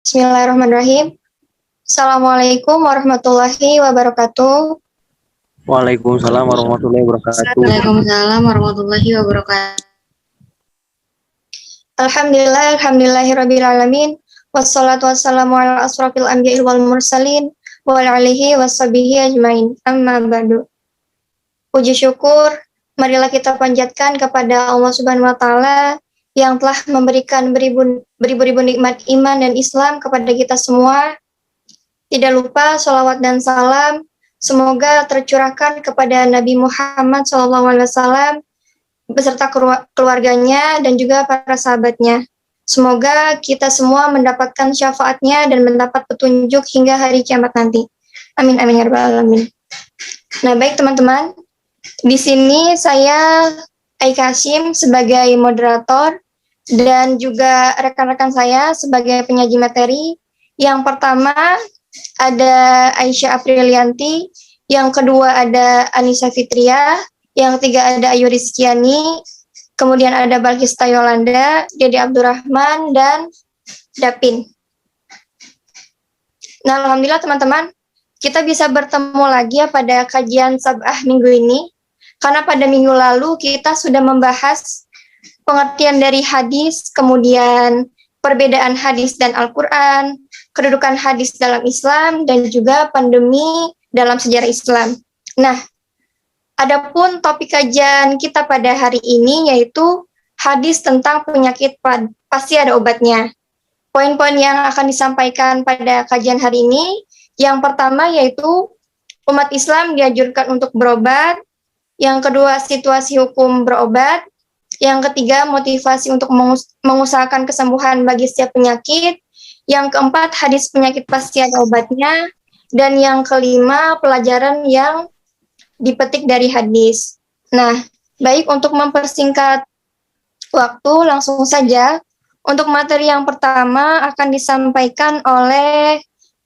Bismillahirrahmanirrahim. Assalamualaikum warahmatullahi wabarakatuh. Waalaikumsalam warahmatullahi wabarakatuh. Waalaikumsalam warahmatullahi wabarakatuh. Alhamdulillahirrabbilalamin. Wassalatu wassalamu ala asrafil anbiya'i wal mursalin wa ala alihi washabihi ajmain. Amma ba'du. Puji syukur marilah kita panjatkan kepada Allah Subhanahu wa taala yang telah memberikan beribu-ribu nikmat iman dan Islam kepada kita semua. Tidak lupa sholawat dan salam semoga tercurahkan kepada Nabi Muhammad SAW beserta keluarganya dan juga para sahabatnya. Semoga kita semua mendapatkan syafaatnya dan mendapat petunjuk hingga hari kiamat nanti. Amin amin ya rabbal alamin. Nah, baik teman-teman, di sini saya Aika Hashim sebagai moderator dan juga rekan-rekan saya sebagai penyaji materi. Yang pertama ada Aisyah Aprilianti, yang kedua ada Anissa Fitria, yang ketiga ada Ayu Rizkiani, kemudian ada Balkista Yolanda, Dede Abdurrahman, dan Dapin. Nah, alhamdulillah teman-teman, kita bisa bertemu lagi pada kajian Sabah minggu ini, karena pada minggu lalu kita sudah membahas pengertian dari hadis, kemudian perbedaan hadis dan Al-Quran, kedudukan hadis dalam Islam, dan juga pandemi dalam sejarah Islam. Nah, adapun topik kajian kita pada hari ini yaitu hadis tentang penyakit pasti ada obatnya. Poin-poin yang akan disampaikan pada kajian hari ini, yang pertama yaitu umat Islam dianjurkan untuk berobat, yang kedua situasi hukum berobat, yang ketiga motivasi untuk mengusahakan kesembuhan bagi setiap penyakit, yang keempat hadis penyakit pasti ada obatnya, dan yang kelima pelajaran yang dipetik dari hadis. Nah, baik, untuk mempersingkat waktu langsung saja, untuk materi yang pertama akan disampaikan oleh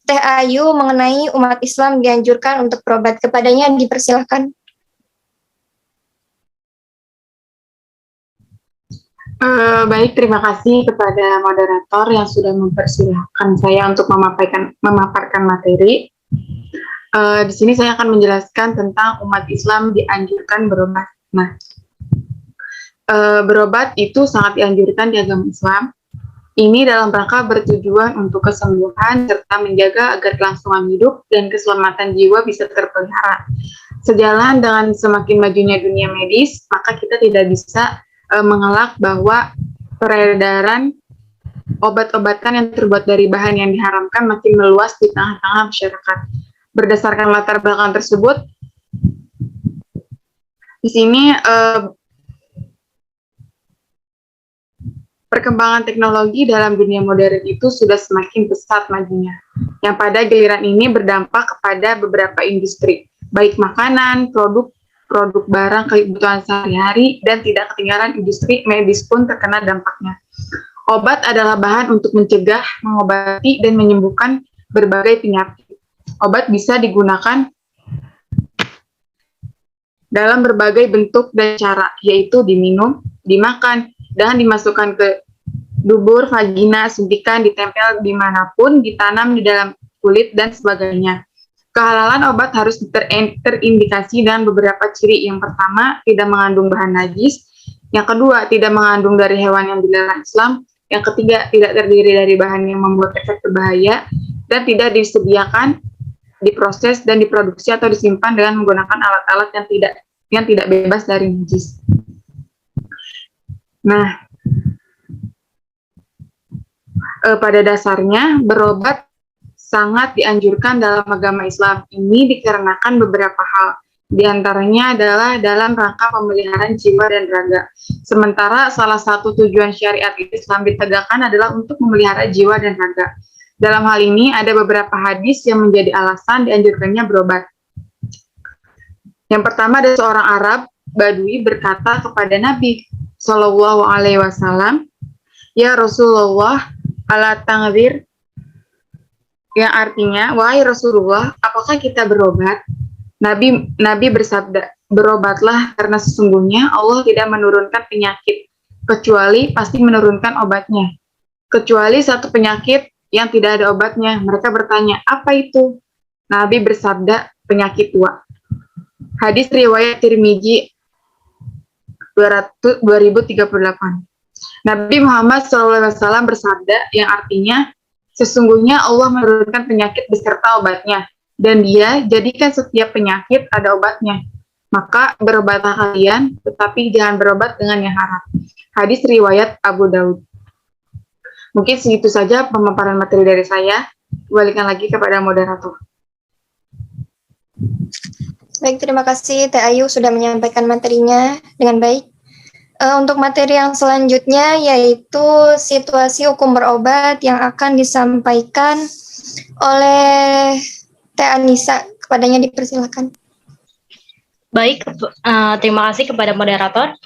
Teh Ayu mengenai umat Islam dianjurkan untuk berobat. Kepadanya dipersilahkan. Baik, terima kasih kepada moderator yang sudah mempersilahkan saya untuk memaparkan materi. Di sini saya akan menjelaskan tentang umat Islam dianjurkan berobat. Nah, berobat itu sangat dianjurkan di agama Islam. Ini dalam rangka bertujuan untuk kesembuhan serta menjaga agar kelangsungan hidup dan keselamatan jiwa bisa terpelihara. Sejalan dengan semakin majunya dunia medis, maka kita tidak bisa mengelak bahwa peredaran obat-obatan yang terbuat dari bahan yang diharamkan makin meluas di tengah-tengah masyarakat. Berdasarkan latar belakang tersebut, di sini perkembangan teknologi dalam dunia modern itu sudah semakin pesat majunya, yang pada giliran ini berdampak kepada beberapa industri, baik makanan, produk barang kebutuhan sehari-hari, dan tidak ketinggalan industri medis pun terkena dampaknya. Obat adalah bahan untuk mencegah, mengobati, dan menyembuhkan berbagai penyakit. Obat bisa digunakan dalam berbagai bentuk dan cara, yaitu diminum, dimakan, dan dimasukkan ke dubur, vagina, suntikan, ditempel dimanapun, ditanam di dalam kulit, dan sebagainya. Kehalalan obat harus terindikasi dengan beberapa ciri. Yang pertama, tidak mengandung bahan najis. Yang kedua, tidak mengandung dari hewan yang dilarang Islam. Yang ketiga, tidak terdiri dari bahan yang membuat efek berbahaya. Dan tidak disediakan, diproses, dan diproduksi atau disimpan dengan menggunakan alat-alat yang tidak bebas dari najis. Nah, pada dasarnya berobat sangat dianjurkan dalam agama Islam. Ini dikarenakan beberapa hal. Di antaranya adalah dalam rangka pemeliharaan jiwa dan raga. Sementara salah satu tujuan syariat Islam ditegakkan adalah untuk memelihara jiwa dan raga. Dalam hal ini ada beberapa hadis yang menjadi alasan dianjurkannya berobat. Yang pertama, ada seorang Arab Badui berkata kepada Nabi Shallallahu Alaihi Wasallam, "Ya Rasulullah, ala tangzir," yang artinya, "Wahai Rasulullah, apakah kita berobat?" Nabi bersabda, berobatlah karena sesungguhnya Allah tidak menurunkan penyakit, kecuali pasti menurunkan obatnya. Kecuali satu penyakit yang tidak ada obatnya. Mereka bertanya, apa itu? Nabi bersabda, penyakit tua. Hadis riwayat Tirmizi 2038. Nabi Muhammad SAW bersabda yang artinya, sesungguhnya Allah menurunkan penyakit beserta obatnya, dan Dia jadikan setiap penyakit ada obatnya. Maka berobatlah kalian, tetapi jangan berobat dengan yang haram. Hadis riwayat Abu Daud. Mungkin segitu saja pemaparan materi dari saya. Kembalikan lagi kepada moderator. Baik, terima kasih Teh Ayu sudah menyampaikan materinya dengan baik. Untuk materi yang selanjutnya yaitu situasi hukum berobat yang akan disampaikan oleh Teh Anissa. Kepadanya dipersilakan. Baik, terima kasih kepada moderator.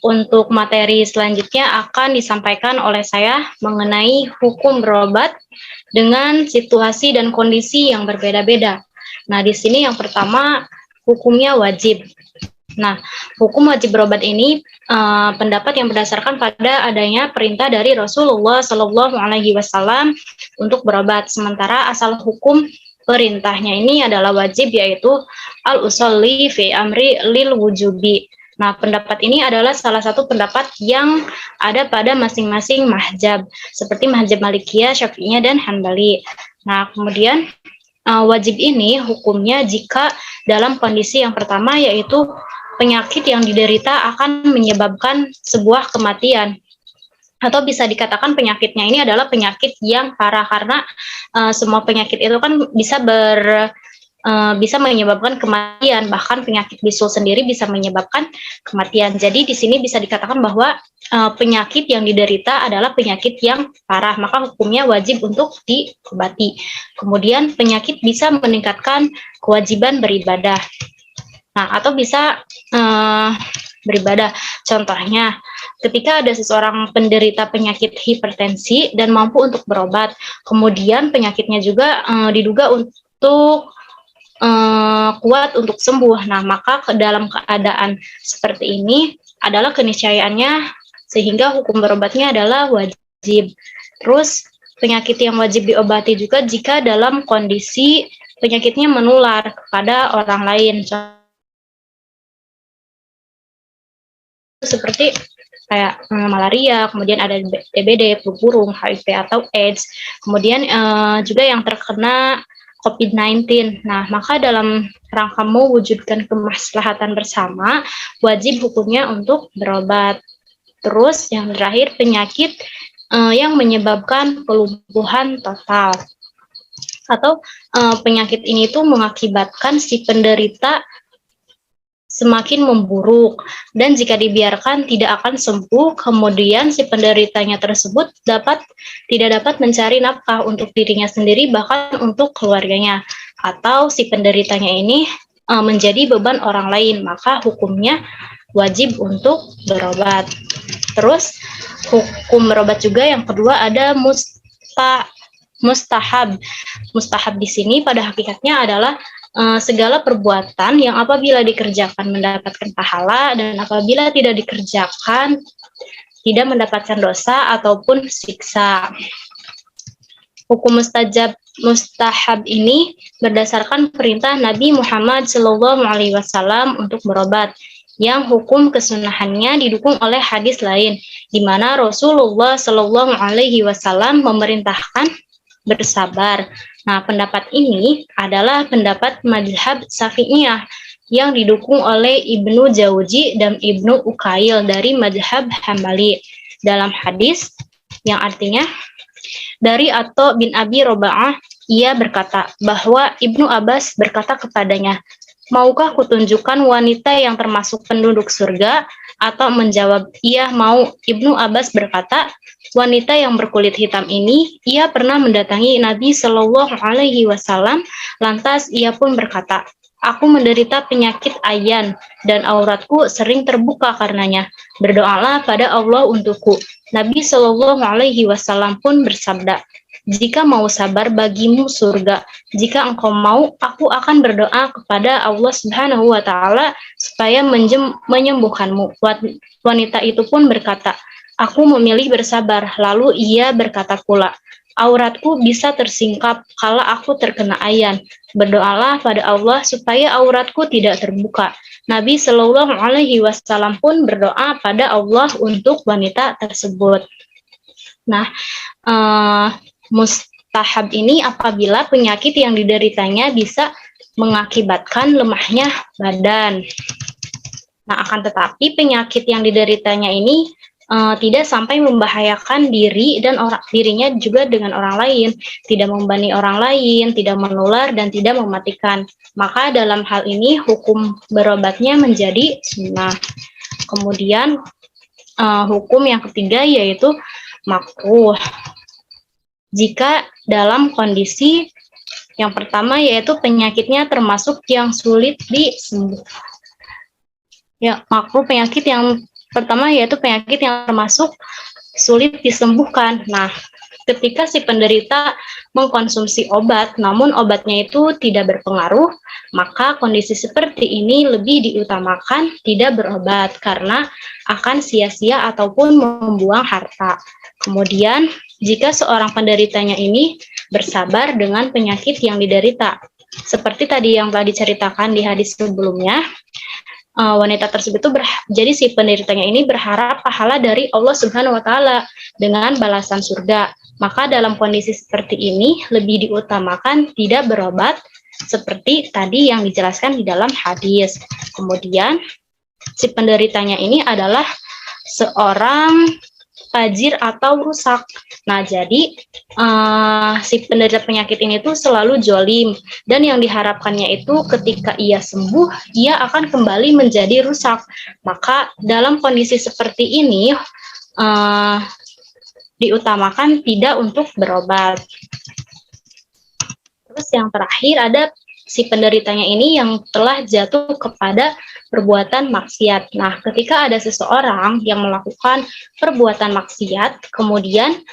Untuk materi selanjutnya akan disampaikan oleh saya mengenai hukum berobat dengan situasi dan kondisi yang berbeda-beda. Nah, di sini yang pertama hukumnya wajib. Nah, hukum wajib berobat ini pendapat yang berdasarkan pada adanya perintah dari Rasulullah Shallallahu Alaihi Wasallam untuk berobat. Sementara asal hukum perintahnya ini adalah wajib, yaitu al-usolli fi amri lil wujubi. Nah, pendapat ini adalah salah satu pendapat yang ada pada masing-masing mazhab, seperti mazhab Malikiyah, Syafi'iyah, dan Hanbali. Nah, kemudian wajib ini hukumnya jika dalam kondisi yang pertama, yaitu penyakit yang diderita akan menyebabkan sebuah kematian. Atau bisa dikatakan penyakitnya ini adalah penyakit yang parah, karena semua penyakit itu kan bisa menyebabkan kematian, bahkan penyakit bisul sendiri bisa menyebabkan kematian. Jadi di sini bisa dikatakan bahwa penyakit yang diderita adalah penyakit yang parah, maka hukumnya wajib untuk diobati. Kemudian penyakit bisa meningkatkan kewajiban beribadah. Nah, atau bisa beribadah. Contohnya, ketika ada seseorang penderita penyakit hipertensi dan mampu untuk berobat, kemudian penyakitnya juga diduga untuk kuat untuk sembuh. Nah, maka dalam keadaan seperti ini adalah keniscayaannya, sehingga hukum berobatnya adalah wajib. Terus penyakit yang wajib diobati juga jika dalam kondisi penyakitnya menular kepada orang lain, seperti kayak malaria, kemudian ada DBD, flu burung, HIV atau AIDS, kemudian juga yang terkena COVID-19. Nah, maka dalam rangka mewujudkan kemaslahatan bersama, wajib hukumnya untuk berobat. Terus yang terakhir, penyakit yang menyebabkan kelumpuhan total. Atau penyakit ini tuh mengakibatkan si penderita semakin memburuk, dan jika dibiarkan tidak akan sembuh, kemudian si penderitanya tersebut tidak dapat mencari nafkah untuk dirinya sendiri, bahkan untuk keluarganya, atau si penderitanya ini menjadi beban orang lain, maka hukumnya wajib untuk berobat. Terus hukum berobat juga yang kedua ada mustahab. Mustahab di sini pada hakikatnya adalah segala perbuatan yang apabila dikerjakan mendapatkan pahala, dan apabila tidak dikerjakan tidak mendapatkan dosa ataupun siksa. Hukum mustahab ini berdasarkan perintah Nabi Muhammad SAW untuk berobat, yang hukum kesunahannya didukung oleh hadis lain, di mana Rasulullah SAW memerintahkan bersabar. Nah, pendapat ini adalah pendapat mazhab Syafi'iyah yang didukung oleh Ibnu Jauzi dan Ibnu Ukail dari mazhab Hambali. Dalam hadis yang artinya dari Atha bin Abi Roba'ah, ia berkata bahwa Ibnu Abbas berkata kepadanya, "Maukah kutunjukkan wanita yang termasuk penduduk surga?" Atau menjawab, "Iya, mau." Ibnu Abbas berkata, "Wanita yang berkulit hitam ini, ia pernah mendatangi Nabi Shallallahu Alaihi Wasallam. Lantas ia pun berkata, 'Aku menderita penyakit ayan dan auratku sering terbuka karenanya. Berdoalah pada Allah untukku.' Nabi Shallallahu Alaihi Wasallam pun bersabda, jika mau sabar bagimu surga. Jika engkau mau, aku akan berdoa kepada Allah Subhanahu wa taala supaya menyembuhkanmu. Wanita itu pun berkata, aku memilih bersabar. Lalu ia berkata pula, auratku bisa tersingkap kala aku terkena ayan. Berdoalah pada Allah supaya auratku tidak terbuka. Nabi Shallallahu Alaihi Wasallam pun berdoa pada Allah untuk wanita tersebut. Nah, mustahab ini apabila penyakit yang dideritanya bisa mengakibatkan lemahnya badan. Nah, akan tetapi penyakit yang dideritanya ini tidak sampai membahayakan dirinya juga dengan orang lain, tidak membebani orang lain, tidak menular dan tidak mematikan. Maka dalam hal ini hukum berobatnya menjadi sunnah. Kemudian hukum yang ketiga yaitu makruh. Jika dalam kondisi yang pertama yaitu penyakitnya termasuk yang sulit disembuhkan. Ya, makruh penyakit yang pertama yaitu penyakit yang termasuk sulit disembuhkan. Nah, ketika si penderita mengkonsumsi obat, namun obatnya itu tidak berpengaruh, maka kondisi seperti ini lebih diutamakan tidak berobat karena akan sia-sia ataupun membuang harta. Kemudian, jika seorang penderitanya ini bersabar dengan penyakit yang diderita, seperti tadi yang telah diceritakan di hadis sebelumnya, wanita tersebut itu jadi si penderitanya ini berharap pahala dari Allah Subhanahu wa taala dengan balasan surga. Maka dalam kondisi seperti ini lebih diutamakan tidak berobat seperti tadi yang dijelaskan di dalam hadis. Kemudian si penderitanya ini adalah seorang fajir atau rusak. Nah, jadi si penderita penyakit ini tuh selalu jolim, dan yang diharapkannya itu ketika ia sembuh, ia akan kembali menjadi rusak. Maka dalam kondisi seperti ini diutamakan tidak untuk berobat. Terus yang terakhir ada si penderitanya ini yang telah jatuh kepada perbuatan maksiat. Nah, ketika ada seseorang yang melakukan perbuatan maksiat, kemudian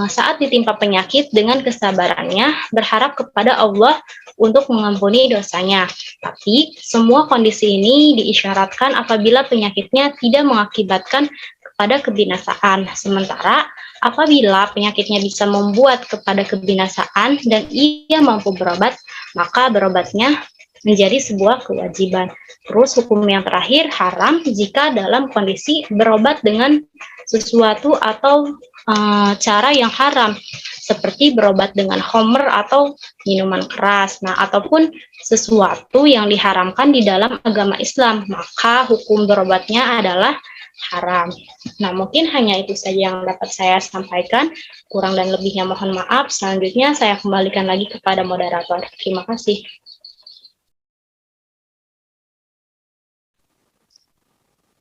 saat ditimpa penyakit dengan kesabarannya, berharap kepada Allah untuk mengampuni dosanya. Tapi, semua kondisi ini diisyaratkan apabila penyakitnya tidak mengakibatkan kepada kebinasaan. Sementara, apabila penyakitnya bisa membuat kepada kebinasaan dan ia mampu berobat, maka berobatnya menjadi sebuah kewajiban. Terus hukum yang terakhir, haram jika dalam kondisi berobat dengan sesuatu atau cara yang haram, seperti berobat dengan khamr atau minuman keras, nah ataupun sesuatu yang diharamkan di dalam agama Islam, maka hukum berobatnya adalah haram. Nah, mungkin hanya itu saja yang dapat saya sampaikan. Kurang dan lebihnya mohon maaf. Selanjutnya saya kembalikan lagi kepada moderator. Terima kasih.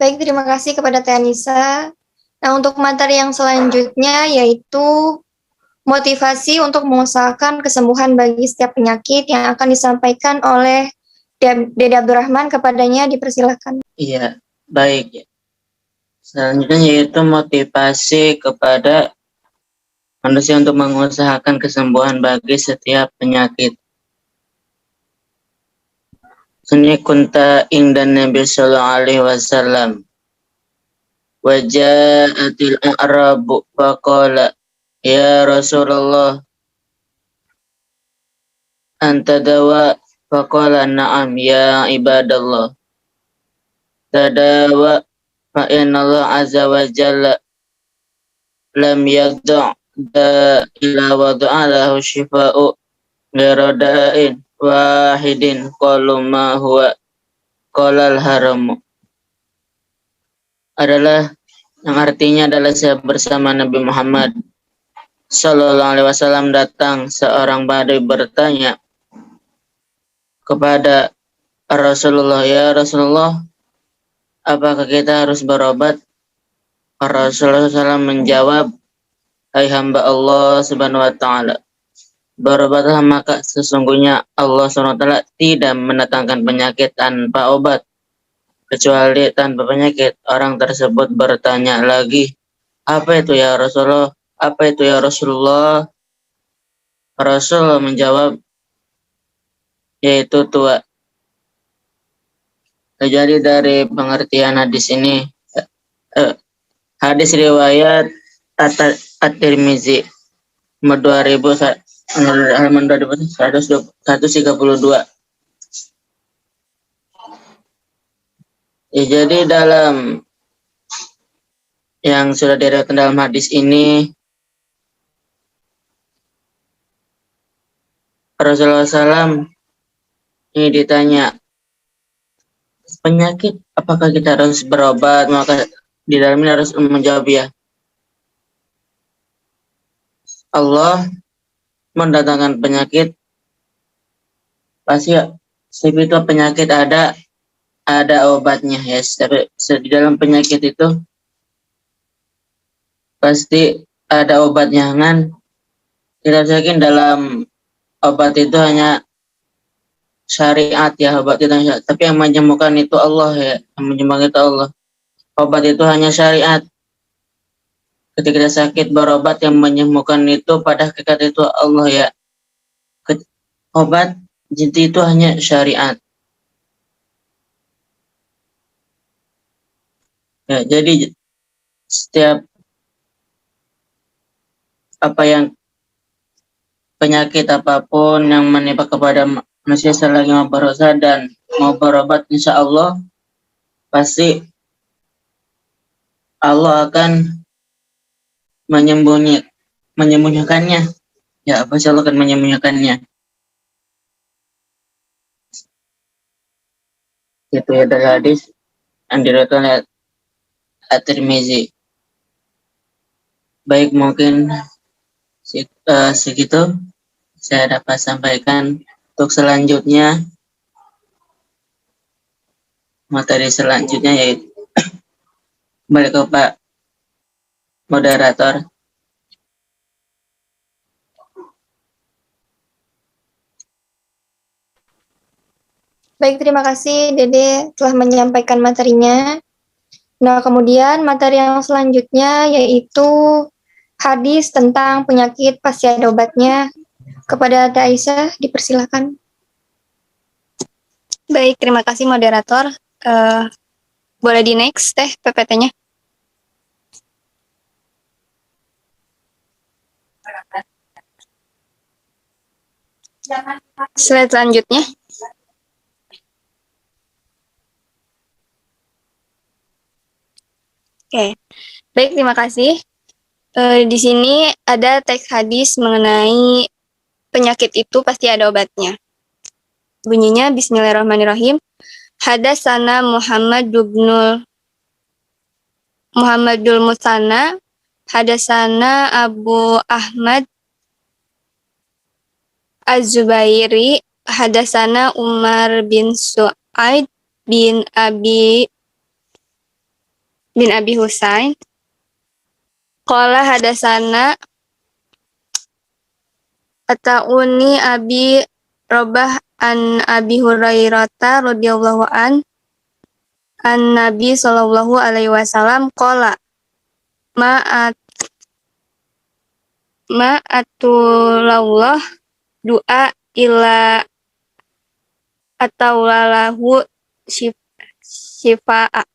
Baik, terima kasih kepada Teh Anissa. Nah, untuk materi yang selanjutnya yaitu motivasi untuk mengusahakan kesembuhan bagi setiap penyakit yang akan disampaikan oleh Dede Abdurrahman. Kepadanya dipersilakan. Iya, baik. Selanjutnya yaitu motivasi kepada manusia untuk mengusahakan kesembuhan bagi setiap penyakit. Sunni kunta indan Nabi sallallahu alaihi wasallam. Waja'atil a'rabu faqala ya Rasulullah anta dawa faqala na'am ya ibadallah. Tadawa fa inna Allah azza wa jalla lam yadda' illa wada'a lahu shifa'u gharada'in wahidin qalu ma huwa qalal haramu. Adalah yang artinya adalah bersama Nabi Muhammad Sallallahu Alaihi Wasallam datang seorang badai bertanya kepada Rasulullah, ya Rasulullah, apakah kita harus berobat? Rasulullah SAW menjawab, hai hamba Allah Subhanahu Wa Taala, berobatlah maka sesungguhnya Allah Subhanahu Wa Taala tidak mendatangkan penyakit tanpa obat. Kecuali tanpa penyakit. Orang tersebut bertanya lagi, apa itu ya Rasulullah? Apa itu ya Rasulullah? Rasul menjawab, yaitu tua. Jadi dari pengertian hadis ini, hadis riwayat At-Tirmizi nomor 2132. Jadi dalam yang sudah diriwayatkan dalam hadis ini, Rasulullah SAW ini ditanya, penyakit apakah kita harus berobat? Maka di dalamnya harus menjawab ya. Allah mendatangkan penyakit, pasti setiap itu penyakit ada obatnya ya. Tapi di dalam penyakit itu pasti ada obatnya kan. Kita yakin dalam obat itu hanya syariat ya, obat itu hanya, tapi yang menyembuhkan itu Allah ya, yang menyembuhkan itu Allah. Obat itu hanya syariat. Ketika kita sakit berobat, yang menyembuhkan itu pada hakikat itu Allah ya. Obat jadi itu hanya syariat. Ya, jadi setiap apa yang penyakit apapun yang menimpa kepada manusia selagi mau berusaha dan mau berobat, insya Allah pasti Allah akan menyembuhkannya. Ya, pasti Allah akan menyembuhkannya. Itu ya dari hadis yang diriwayatkan oleh At-Tirmizi. Baik, mungkin segitu saya dapat sampaikan. Untuk selanjutnya, materi selanjutnya yaitu kembali ke Pak Moderator. Baik, terima kasih Dede telah menyampaikan materinya. Nah, kemudian materi yang selanjutnya yaitu hadis tentang penyakit pasti ada obatnya. Kepada Teh Aisyah, dipersilakan. Baik, terima kasih moderator. Boleh di next Teh PPT-nya? Slide selanjutnya. Oke, baik, terima kasih. Di sini ada teks hadis mengenai penyakit itu pasti ada obatnya. Bunyinya Bismillahirrahmanirrahim. Hadasana Muhammadul Musanna, hadasana Abu Ahmad Az-Zubairi, hadasana Umar bin Su'aid bin Abi Husain. Qala hadasana Atauni Abi Robah an Abi Hurairata radhiyallahu an Nabi sallallahu alaihi wasallam qala ma'atulallah doa ila ataulahu syifa'a.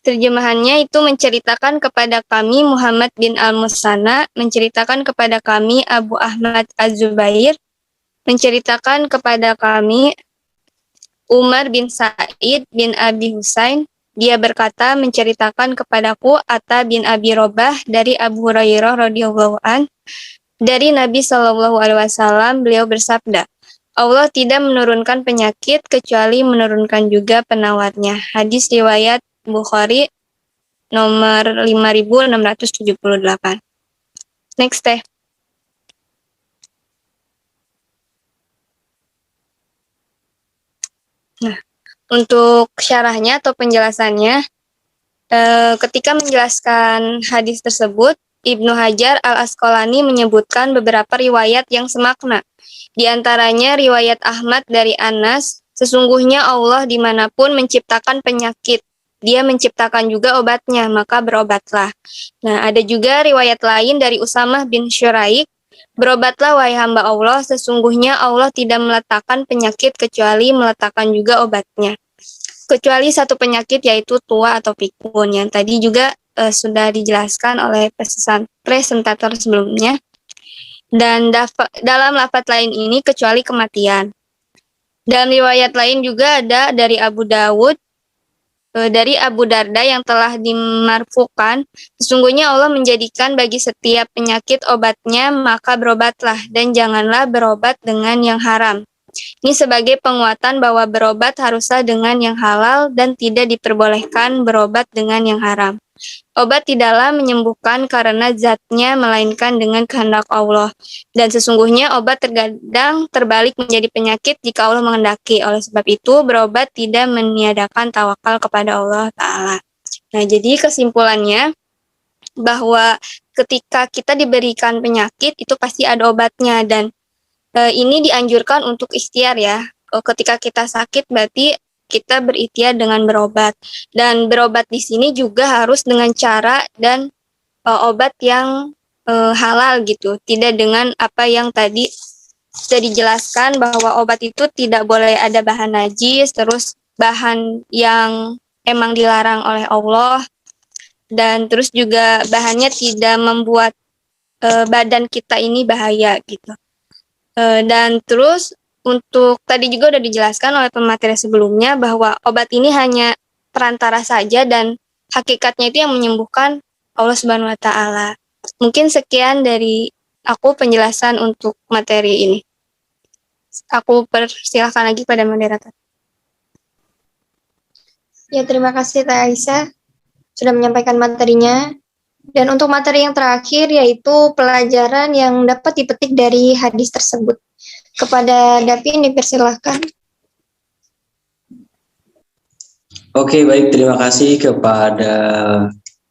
Terjemahannya itu menceritakan kepada kami Muhammad bin Al-Musanna, menceritakan kepada kami Abu Ahmad Az-Zubair, menceritakan kepada kami Umar bin Sa'id bin Abi Husain. Dia berkata, menceritakan kepadaku Atta bin Abi Robah dari Abu Hurairah radhiyallahu an, dari Nabi Shallallahu alaihi wasallam, beliau bersabda, Allah tidak menurunkan penyakit kecuali menurunkan juga penawarnya. Hadis riwayat Bukhari nomor 5678. Next Teh. Nah, untuk syarahnya atau penjelasannya, ketika menjelaskan hadis tersebut, Ibnu Hajar Al-Asqalani menyebutkan beberapa riwayat yang semakna. Di antaranya riwayat Ahmad dari Anas, sesungguhnya Allah dimanapun menciptakan penyakit, Dia menciptakan juga obatnya, maka berobatlah. Nah, ada juga riwayat lain dari Usamah bin Syuraik, Berobatlah wahai hamba Allah, sesungguhnya Allah tidak meletakkan penyakit kecuali meletakkan juga obatnya. Kecuali satu penyakit yaitu tua atau pikun yang tadi juga sudah dijelaskan oleh presentator sebelumnya. Dan dalam lafaz lain ini kecuali kematian. Dalam riwayat lain juga ada dari Abu Dawud, dari Abu Darda yang telah dimarfukan, sesungguhnya Allah menjadikan bagi setiap penyakit obatnya, maka berobatlah dan janganlah berobat dengan yang haram. Ini sebagai penguatan bahwa berobat haruslah dengan yang halal dan tidak diperbolehkan berobat dengan yang haram. Obat tidaklah menyembuhkan karena zatnya, melainkan dengan kehendak Allah. Dan sesungguhnya obat terkadang terbalik menjadi penyakit jika Allah menghendaki. Oleh sebab itu, berobat tidak meniadakan tawakal kepada Allah Ta'ala. Nah, jadi kesimpulannya bahwa ketika kita diberikan penyakit, itu pasti ada obatnya. Dan ini dianjurkan untuk ikhtiar ya. Ketika kita sakit, berarti kita berikhtiar dengan berobat. Dan berobat di sini juga harus dengan cara dan obat yang halal gitu. Tidak dengan apa yang tadi sudah dijelaskan bahwa obat itu tidak boleh ada bahan najis, terus bahan yang emang dilarang oleh Allah, dan terus juga bahannya tidak membuat badan kita ini bahaya gitu. Dan terus untuk tadi juga udah dijelaskan oleh pemateri sebelumnya bahwa obat ini hanya perantara saja dan hakikatnya itu yang menyembuhkan Allah Subhanahu wa Ta'ala. Mungkin sekian dari aku penjelasan untuk materi ini. Aku persilahkan lagi pada moderator. Ya, terima kasih Teh Aisyah sudah menyampaikan materinya. Dan untuk materi yang terakhir yaitu pelajaran yang dapat dipetik dari hadis tersebut. Kepada Davin dipersilahkan. Oke, baik, terima kasih kepada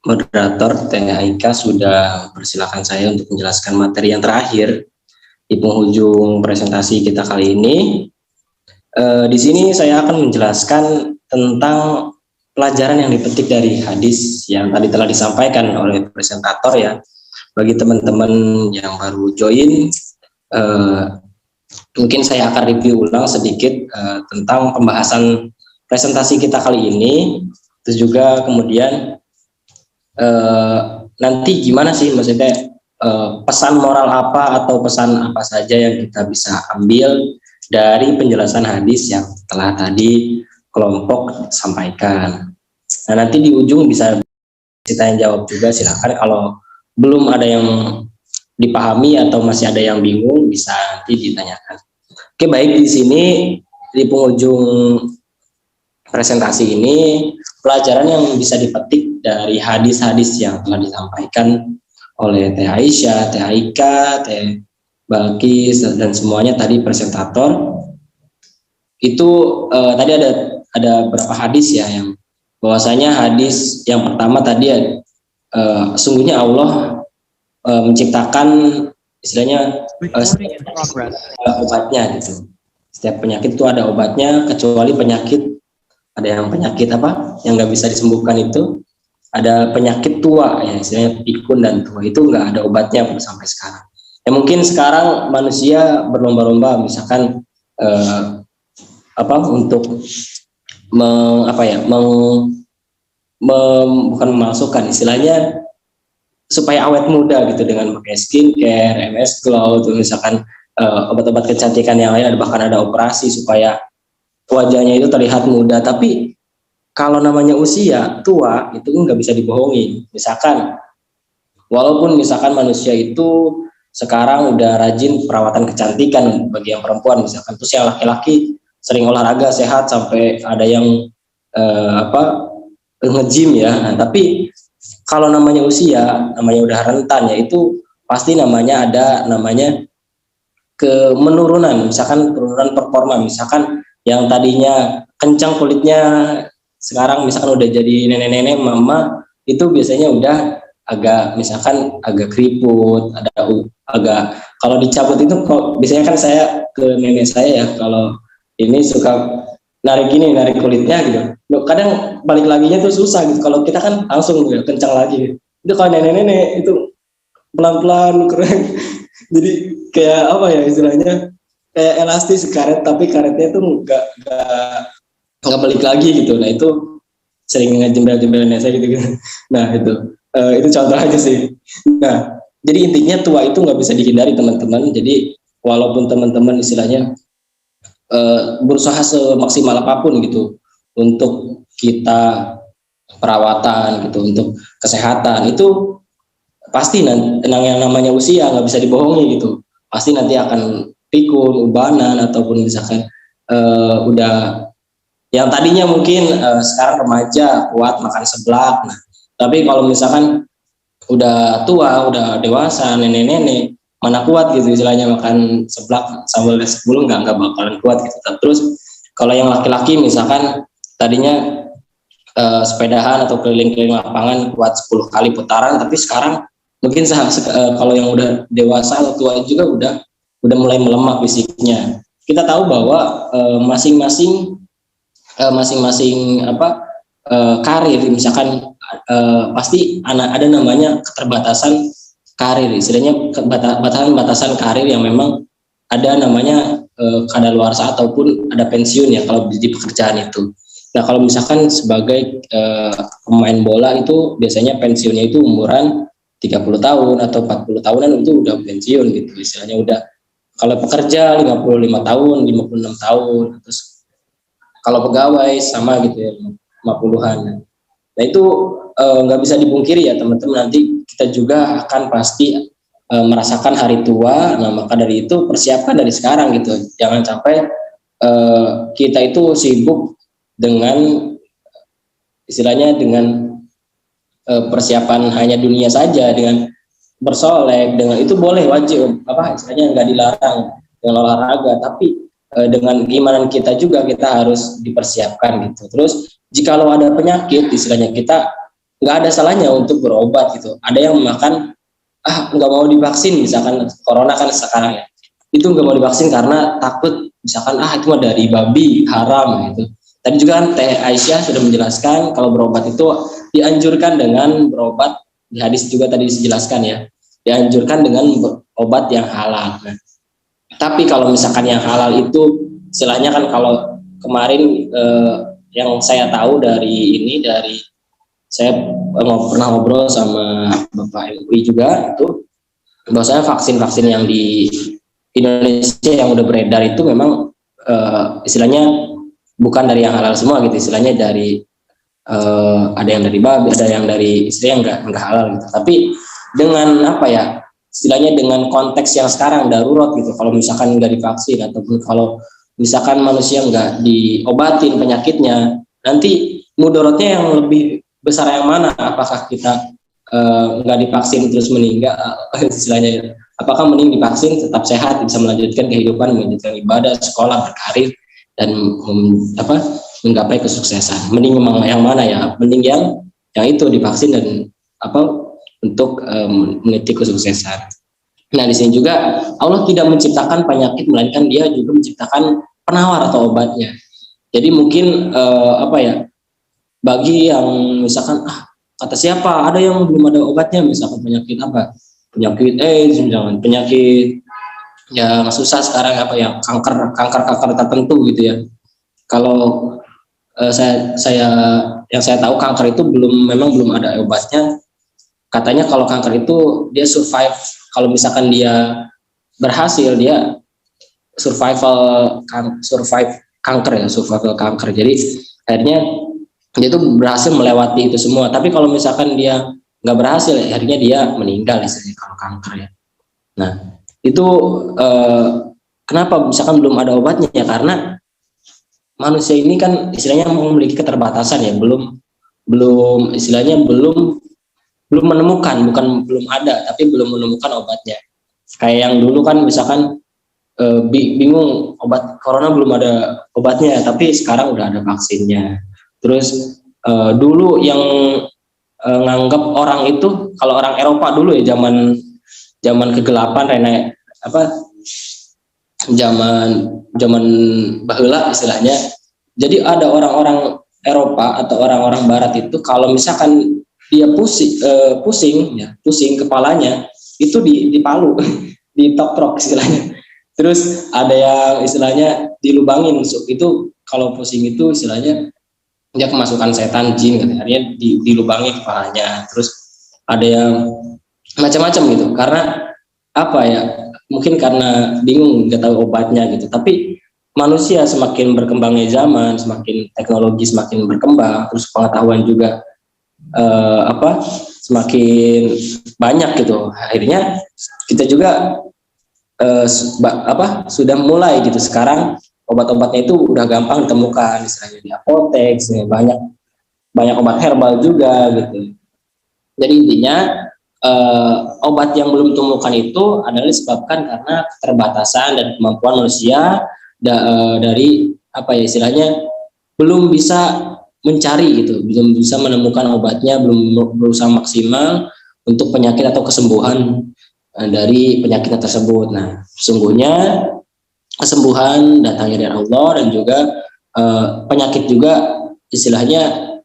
moderator Teh Aika sudah persilakan saya untuk menjelaskan materi yang terakhir di penghujung presentasi kita kali ini. Di sini saya akan menjelaskan tentang pelajaran yang dipetik dari hadis yang tadi telah disampaikan oleh presentator ya. Bagi teman-teman yang baru join, mungkin saya akan review ulang sedikit tentang pembahasan presentasi kita kali ini. Terus juga kemudian nanti gimana sih maksudnya pesan moral apa atau pesan apa saja yang kita bisa ambil dari penjelasan hadis yang telah tadi kelompok sampaikan. Nah, nanti di ujung bisa kita yang jawab juga, silakan. Kalau belum ada yang dipahami atau masih ada yang bingung bisa nanti ditanyakan. Oke, baik, di sini di penghujung presentasi ini pelajaran yang bisa dipetik dari hadis-hadis yang telah disampaikan oleh Teh Aisyah, Teh Aika, Teh Balkis dan semuanya tadi presentator itu tadi ada beberapa hadis ya, yang bahwasanya hadis yang pertama tadi sungguhnya Allah menciptakan istilahnya obatnya gitu. Setiap penyakit itu ada obatnya, kecuali penyakit, ada yang penyakit apa yang nggak bisa disembuhkan itu, ada penyakit tua ya, istilahnya pikun dan tua, itu nggak ada obatnya sampai sekarang. Ya mungkin sekarang manusia berlomba-lomba misalkan untuk bukan memasukkan, istilahnya supaya awet muda gitu dengan pakai skincare, MS Glow, tuh misalkan obat-obat kecantikan yang lain, bahkan ada operasi supaya wajahnya itu terlihat muda. Tapi kalau namanya usia tua itu nggak bisa dibohongi. Misalkan walaupun misalkan manusia itu sekarang udah rajin perawatan kecantikan bagi yang perempuan misalkan, terus yang laki-laki sering olahraga sehat sampai ada yang nge-gym ya. Nah, tapi kalau namanya usia, namanya udah rentan ya, itu pasti namanya ada kemenurunan, misalkan penurunan performa, misalkan yang tadinya kencang kulitnya sekarang misalkan udah jadi nenek-nenek, mama, itu biasanya udah agak keriput, agak kalau dicabut itu biasanya kan saya ke nenek saya ya, kalau ini suka narik kulitnya gitu. Kadang balik laginya tuh susah gitu. Kalau kita kan langsung kencang lagi. Itu kalau nenek-nenek itu pelan-pelan keren. Jadi kayak apa ya istilahnya, kayak elastis karet, tapi karetnya tuh nggak balik lagi gitu. Nah itu sering ngejembel-jembelin saya gitu. Nah itu contoh aja sih. Nah jadi intinya tua itu nggak bisa dihindari teman-teman. Jadi walaupun teman-teman istilahnya berusaha semaksimal apapun gitu untuk kita perawatan gitu, untuk kesehatan, itu pasti yang namanya usia nggak bisa dibohongi gitu. Pasti nanti akan pikun, ubanan, ataupun misalkan udah yang tadinya mungkin sekarang remaja kuat makan seblak. Nah, tapi kalau misalkan udah tua, udah dewasa, nenek-nenek, mana kuat gitu istilahnya makan seblak sambal nasi bulu, nggak bakalan kuat gitu. Terus kalau yang laki-laki misalkan tadinya sepedahan atau keliling-keliling lapangan kuat 10 kali putaran, tapi sekarang mungkin kalau yang udah dewasa atau tua juga udah mulai melemah fisiknya. Kita tahu bahwa masing-masing karir misalkan pasti ada namanya keterbatasan karir, istilahnya batasan karir yang memang ada namanya kadaluarsa ataupun ada pensiun ya kalau di pekerjaan itu. Nah kalau misalkan sebagai pemain bola itu biasanya pensiunnya itu umuran 30 tahun atau 40 tahunan itu udah pensiun gitu, istilahnya udah. Kalau pekerja 55 tahun, 56 tahun, terus kalau pegawai sama gitu ya 50-an. Nah itu nggak bisa dipungkiri ya teman-teman, nanti kita juga akan pasti merasakan hari tua. Nah maka dari itu persiapkan dari sekarang gitu, jangan sampai kita itu sibuk dengan istilahnya dengan persiapan hanya dunia saja, dengan bersolek, dengan itu boleh, wajib, istilahnya nggak dilarang dengan olahraga, tapi dengan keimanan kita juga kita harus dipersiapkan gitu. Terus jikalau ada penyakit istilahnya, kita nggak ada salahnya untuk berobat gitu. Ada yang makan nggak mau divaksin, misalkan corona kan sekarang ya, itu nggak mau divaksin karena takut misalkan itu mah dari babi, haram gitu. Tadi juga kan Teh Aisyah sudah menjelaskan kalau berobat itu dianjurkan dengan berobat, di hadis juga tadi dijelaskan ya, dianjurkan dengan obat yang halal. Nah, tapi kalau misalkan yang halal itu istilahnya kan, kalau kemarin yang saya tahu dari saya pernah ngobrol sama Bapak MUI juga, itu bahwasanya vaksin-vaksin yang di Indonesia yang udah beredar itu memang istilahnya bukan dari yang halal semua gitu, istilahnya dari ada yang dari babi, ada yang dari istilah yang enggak halal gitu. Tapi dengan istilahnya dengan konteks yang sekarang darurat gitu, kalau misalkan nggak divaksin ataupun kalau misalkan manusia nggak diobatin penyakitnya, nanti mudorotnya yang lebih besar yang mana? Apakah kita nggak divaksin terus meninggal istilahnya, apakah mending divaksin tetap sehat, bisa melanjutkan kehidupan, melanjutkan ibadah, sekolah, berkarir, dan menggapai kesuksesan? Mending yang mana ya? Mending yang itu divaksin dan untuk meniti kesuksesan. Nah di sini juga Allah tidak menciptakan penyakit, melainkan Dia juga menciptakan penawar atau obatnya. Jadi mungkin bagi yang misalkan kata siapa ada yang belum ada obatnya, misalkan penyakit AIDS, misalkan penyakit yang susah sekarang kanker tertentu gitu ya. Kalau saya tahu kanker itu memang belum ada obatnya. Katanya kalau kanker itu dia survive, kalau misalkan dia berhasil, dia survive kanker. Jadi akhirnya dia itu berhasil melewati itu semua. Tapi kalau misalkan dia nggak berhasil, akhirnya dia meninggal istilahnya kalau kanker ya. Nah itu kenapa misalkan belum ada obatnya ya? Karena manusia ini kan istilahnya memiliki keterbatasan ya, belum menemukan, bukan belum ada, tapi belum menemukan obatnya. Kayak yang dulu kan misalkan bingung, obat corona belum ada obatnya, tapi sekarang udah ada vaksinnya. Terus dulu yang nganggap orang itu, kalau orang Eropa dulu ya, zaman kegelapan, zaman baheula istilahnya. Jadi ada orang-orang Eropa atau orang-orang Barat itu kalau misalkan dia pusing kepalanya, itu dipalu ditokrok istilahnya. Terus ada yang istilahnya dilubangin, itu kalau pusing itu istilahnya dia kemasukan setan jin katanya, artinya dilubangi kepalanya. Terus ada yang macam-macam gitu, karena apa ya, mungkin karena bingung nggak tahu obatnya gitu. Tapi manusia semakin berkembangnya zaman, semakin teknologi semakin berkembang, terus pengetahuan juga semakin banyak gitu. Akhirnya kita juga sudah mulai gitu sekarang, obat-obatnya itu udah gampang ditemukan, misalnya di apotek, banyak obat herbal juga gitu. Jadi intinya obat yang belum ditemukan itu adalah disebabkan karena keterbatasan dan kemampuan manusia dari istilahnya belum bisa mencari gitu, belum bisa menemukan obatnya, belum berusaha maksimal untuk penyakit atau kesembuhan dari penyakitnya tersebut. Nah, sesungguhnya kesembuhan datangnya dari Allah, dan juga penyakit juga istilahnya,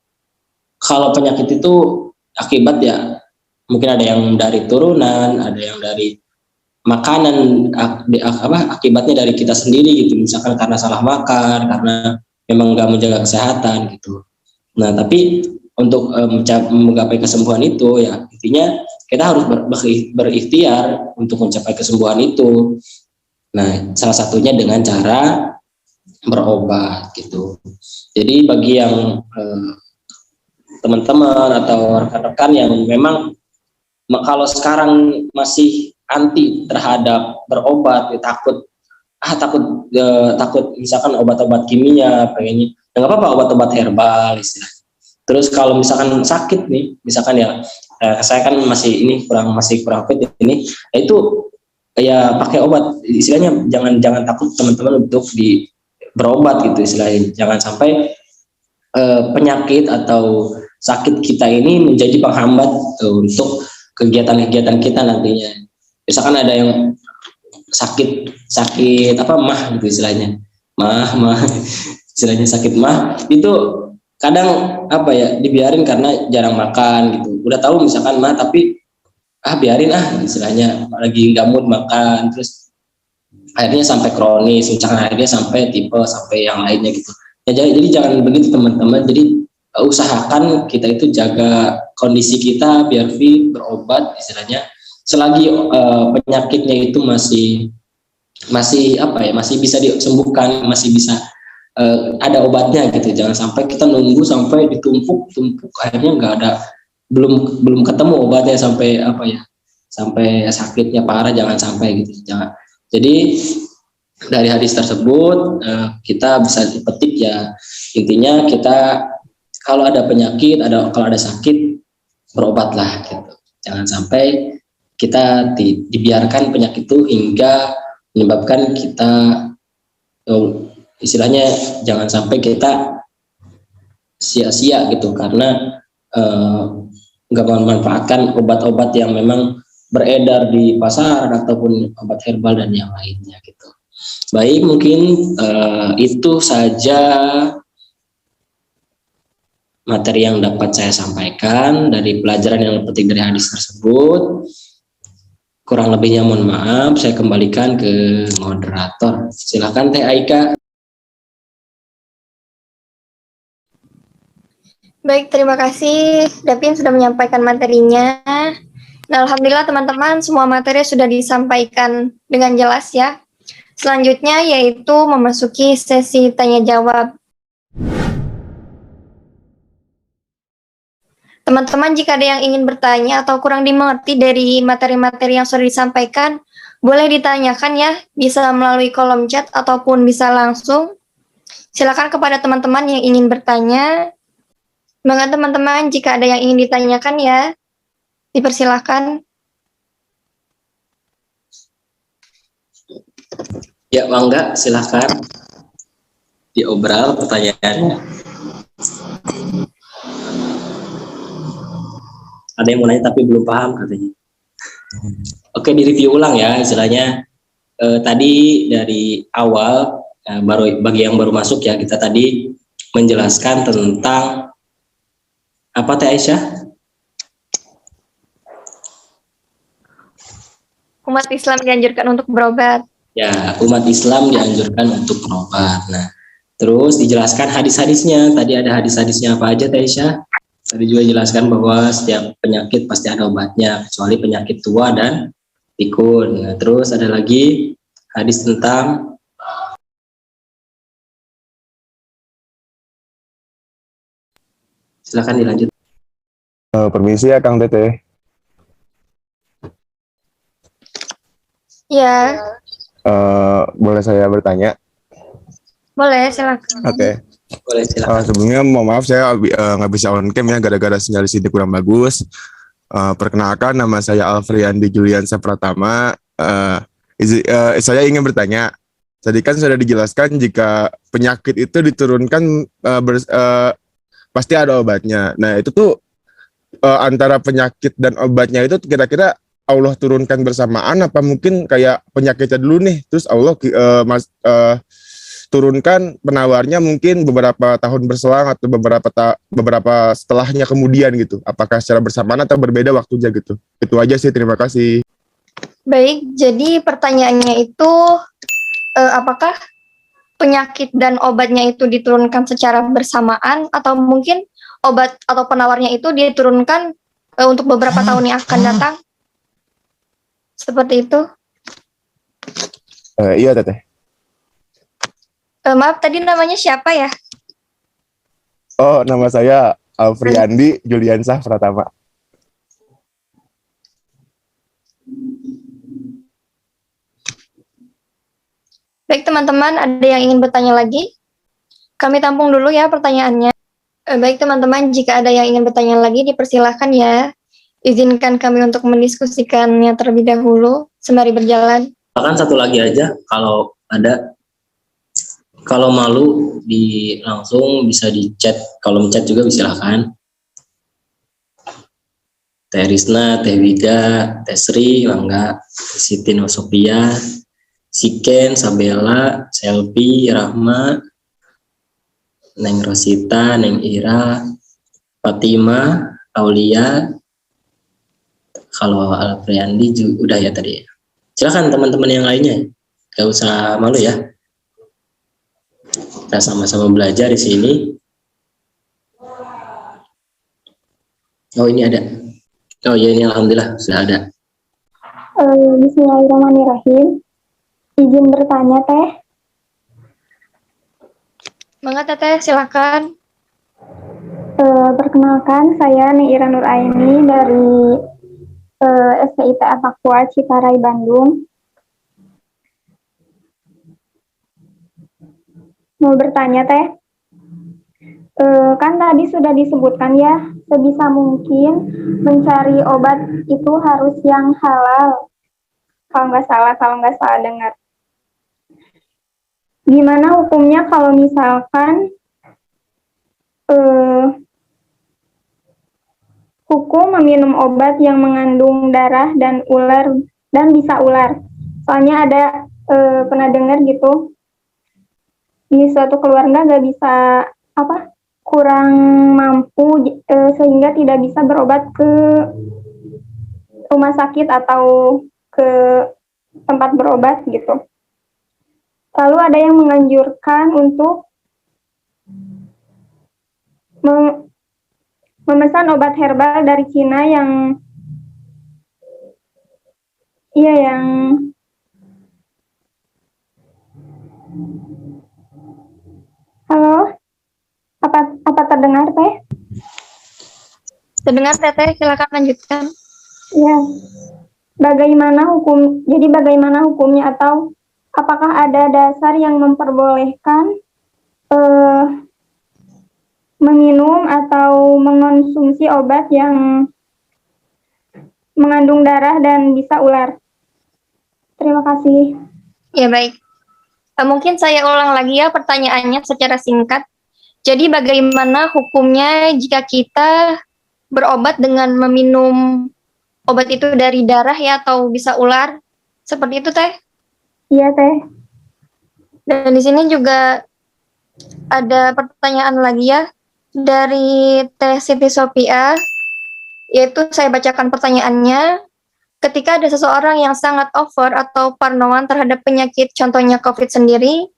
kalau penyakit itu akibat ya mungkin ada yang dari turunan, ada yang dari makanan, akibatnya dari kita sendiri gitu, misalkan karena salah makan, karena memang nggak menjaga kesehatan gitu. Nah, tapi untuk menggapai kesembuhan itu ya intinya kita harus berikhtiar untuk mencapai kesembuhan itu. Nah, salah satunya dengan cara berobat gitu. Jadi bagi yang teman-teman atau rekan-rekan yang memang kalau sekarang masih anti terhadap berobat, ya takut misalkan obat-obat kimia, pengennya nggak apa-apa obat-obat herbal istilahnya. Terus kalau misalkan sakit nih, misalkan ya saya kan masih kurang fit ini, itu ya pakai obat, istilahnya jangan takut teman-teman untuk berobat gitu istilahnya. Jangan sampai penyakit atau sakit kita ini menjadi penghambat untuk kegiatan-kegiatan kita nantinya. Misalkan ada yang sakit mah gitu istilahnya, mah istilahnya sakit mah, itu kadang dibiarin karena jarang makan gitu. Udah tahu misalkan mah, tapi biarin istilahnya, lagi nggak mood makan, terus akhirnya sampai kronis, misalkan akhirnya sampai tipe sampai yang lainnya gitu ya. Jadi jangan begitu teman-teman. Jadi usahakan kita itu jaga kondisi kita biar fit, berobat istilahnya selagi penyakitnya itu masih bisa disembuhkan, masih bisa ada obatnya gitu. Jangan sampai kita nunggu sampai ditumpuk akhirnya belum ketemu obatnya, sampai sakitnya parah, jangan sampai gitu. Jangan. Jadi dari hadis tersebut kita bisa petik ya, intinya kita kalau ada penyakit, kalau ada sakit, berobatlah gitu. Jangan sampai kita dibiarkan penyakit itu hingga menyebabkan kita istilahnya jangan sampai kita sia-sia gitu karena nggak memanfaatkan obat-obat yang memang beredar di pasar ataupun obat herbal dan yang lainnya gitu. Baik, mungkin itu saja materi yang dapat saya sampaikan dari pelajaran yang dipetik dari hadis tersebut. Kurang lebihnya mohon maaf, saya kembalikan ke moderator. Silakan Teh Aika. Baik, terima kasih Davin sudah menyampaikan materinya. Nah, alhamdulillah teman-teman, semua materi sudah disampaikan dengan jelas ya. Selanjutnya yaitu memasuki sesi tanya jawab. Teman-teman, jika ada yang ingin bertanya atau kurang dimengerti dari materi-materi yang sudah disampaikan, boleh ditanyakan ya, bisa melalui kolom chat ataupun bisa langsung. Silakan kepada teman-teman yang ingin bertanya. Semoga teman-teman, jika ada yang ingin ditanyakan ya, dipersilahkan. Ya, Mangga, silakan diobral pertanyaannya. Ada yang mau nanya tapi belum paham katanya. Oke, direview ulang ya istilahnya. Tadi dari awal, bagi yang baru masuk ya, kita tadi menjelaskan tentang apa Teh Aisyah? Umat Islam dianjurkan untuk berobat. Ya, umat Islam dianjurkan untuk berobat. Nah, terus dijelaskan hadis-hadisnya. Tadi ada hadis-hadisnya apa aja, Teh Isya? Tadi juga jelaskan bahwa setiap penyakit pasti ada obatnya, kecuali penyakit tua dan pikun. Nah, terus ada lagi hadis tentang silakan dilanjut. Permisi ya Kang Teteh. Ya, Boleh saya bertanya? boleh silakan. Oke. Boleh silakan. Sebelumnya mohon maaf saya nggak bisa on cam ya gara-gara sinyal di sini kurang bagus. Perkenalkan, nama saya Alfriandi Juliansa Pratama. Saya ingin bertanya. Tadi kan sudah dijelaskan jika penyakit itu diturunkan pasti ada obatnya. Nah itu tuh antara penyakit dan obatnya itu kira-kira Allah turunkan bersamaan apa mungkin kayak penyakitnya dulu nih, terus Allah turunkan penawarnya mungkin beberapa tahun berselang atau beberapa setelahnya kemudian gitu. Apakah secara bersamaan atau berbeda waktunya gitu? Itu aja sih, terima kasih. Baik, jadi pertanyaannya itu apakah penyakit dan obatnya itu diturunkan secara bersamaan atau mungkin obat atau penawarnya itu diturunkan untuk beberapa tahun yang akan datang? Seperti itu. Iya Teteh. Maaf, tadi namanya siapa ya? Oh, nama saya Alfriandi Juliansa Pratama. Baik teman-teman, ada yang ingin bertanya lagi? Kami tampung dulu ya pertanyaannya. Baik teman-teman, jika ada yang ingin bertanya lagi dipersilahkan ya. Izinkan kami untuk mendiskusikannya terlebih dahulu sembari berjalan. Bahkan satu lagi aja, kalau ada, kalau malu langsung bisa di chat, kalau menchat juga silakan. Teh Risna, Teh Wida, Teh Sri, Mangga, Siti Nosopia, Siken, Sabella, Selvi, Rahma, Neng Rosita, Neng Ira, Fatima, Aulia. Kalau Alfriandi juga udah ya tadi. Silakan teman-teman yang lainnya, gak usah malu ya. Kita sama-sama belajar di sini. Oh ini ada. Oh ya, ini alhamdulillah sudah ada. Bismillahirrahmanirrahim. Izin bertanya Teh. Mangga Teteh, silakan. Perkenalkan, saya Neira Nuraini dari STIP Fakua Ciparai Bandung. Mau bertanya Teh, kan tadi sudah disebutkan ya, sebisa mungkin mencari obat itu harus yang halal. Kalau nggak salah dengar. Gimana hukumnya kalau misalkan hukum meminum obat yang mengandung darah dan bisa ular. Soalnya ada pernah dengar gitu di suatu keluarga nggak bisa kurang mampu sehingga tidak bisa berobat ke rumah sakit atau ke tempat berobat gitu. Lalu ada yang menganjurkan untuk memesan obat herbal dari Cina yang halo, apa terdengar Teh? Terdengar Teteh, silakan lanjutkan. Ya. Jadi bagaimana hukumnya atau apakah ada dasar yang memperbolehkan meminum atau mengonsumsi obat yang mengandung darah dan bisa ular? Terima kasih. Ya baik. Mungkin saya ulang lagi ya pertanyaannya secara singkat. Jadi bagaimana hukumnya jika kita berobat dengan meminum obat itu dari darah ya atau bisa ular? Seperti itu Teh? Iya Teh. Dan di sini juga ada pertanyaan lagi ya dari Teh Siti Sophia, yaitu saya bacakan pertanyaannya. ketika ada seseorang yang sangat over atau parnoan terhadap penyakit, contohnya COVID sendiri,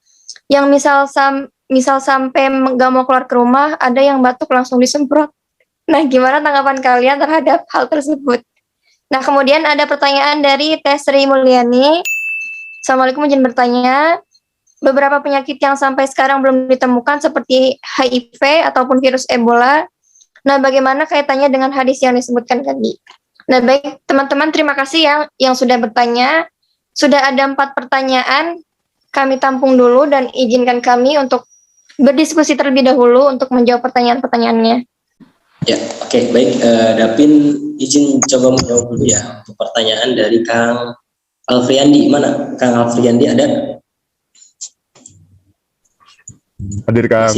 yang misal sampai nggak mau keluar ke rumah, ada yang batuk langsung disemprot. Nah, gimana tanggapan kalian terhadap hal tersebut? Nah, kemudian ada pertanyaan dari Teh Sri Mulyani. Assalamualaikum, izin bertanya. Beberapa penyakit yang sampai sekarang belum ditemukan seperti HIV ataupun virus Ebola. Nah, bagaimana kaitannya dengan hadis yang disebutkan tadi? Nah, baik teman-teman, terima kasih yang sudah bertanya. Sudah ada 4 pertanyaan, kami tampung dulu dan izinkan kami untuk berdiskusi terlebih dahulu untuk menjawab pertanyaan-pertanyaannya. Ya, oke, baik. Dapin izin coba menjawab dulu ya untuk pertanyaan dari Kang Alfriandi. Mana Kang Alfriandi ada? Hadir, Kang.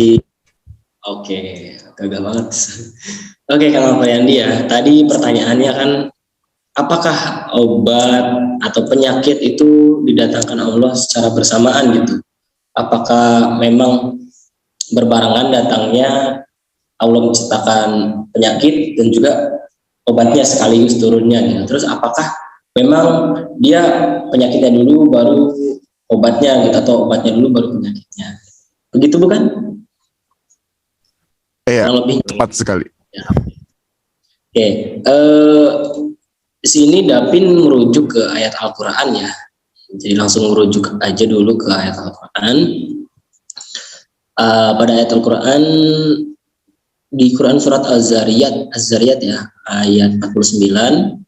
Oke, gagal banget. Oke, Kang Alfriandi ya. Tadi pertanyaannya kan, apakah obat atau penyakit itu didatangkan Allah secara bersamaan gitu? Apakah memang berbarengan datangnya Allah menciptakan penyakit dan juga obatnya sekaligus turunnya gitu. Terus apakah memang dia penyakitnya dulu baru obatnya gitu, atau obatnya dulu baru penyakitnya? Begitu bukan? Iya, lebih tepat sekali. Ya. Oke, di sini Dapin merujuk ke ayat Al-Quran ya. Jadi langsung merujuk aja dulu ke ayat Al-Quran. Pada ayat Al-Quran di Quran surat Az-Zariyat ya, ayat 49,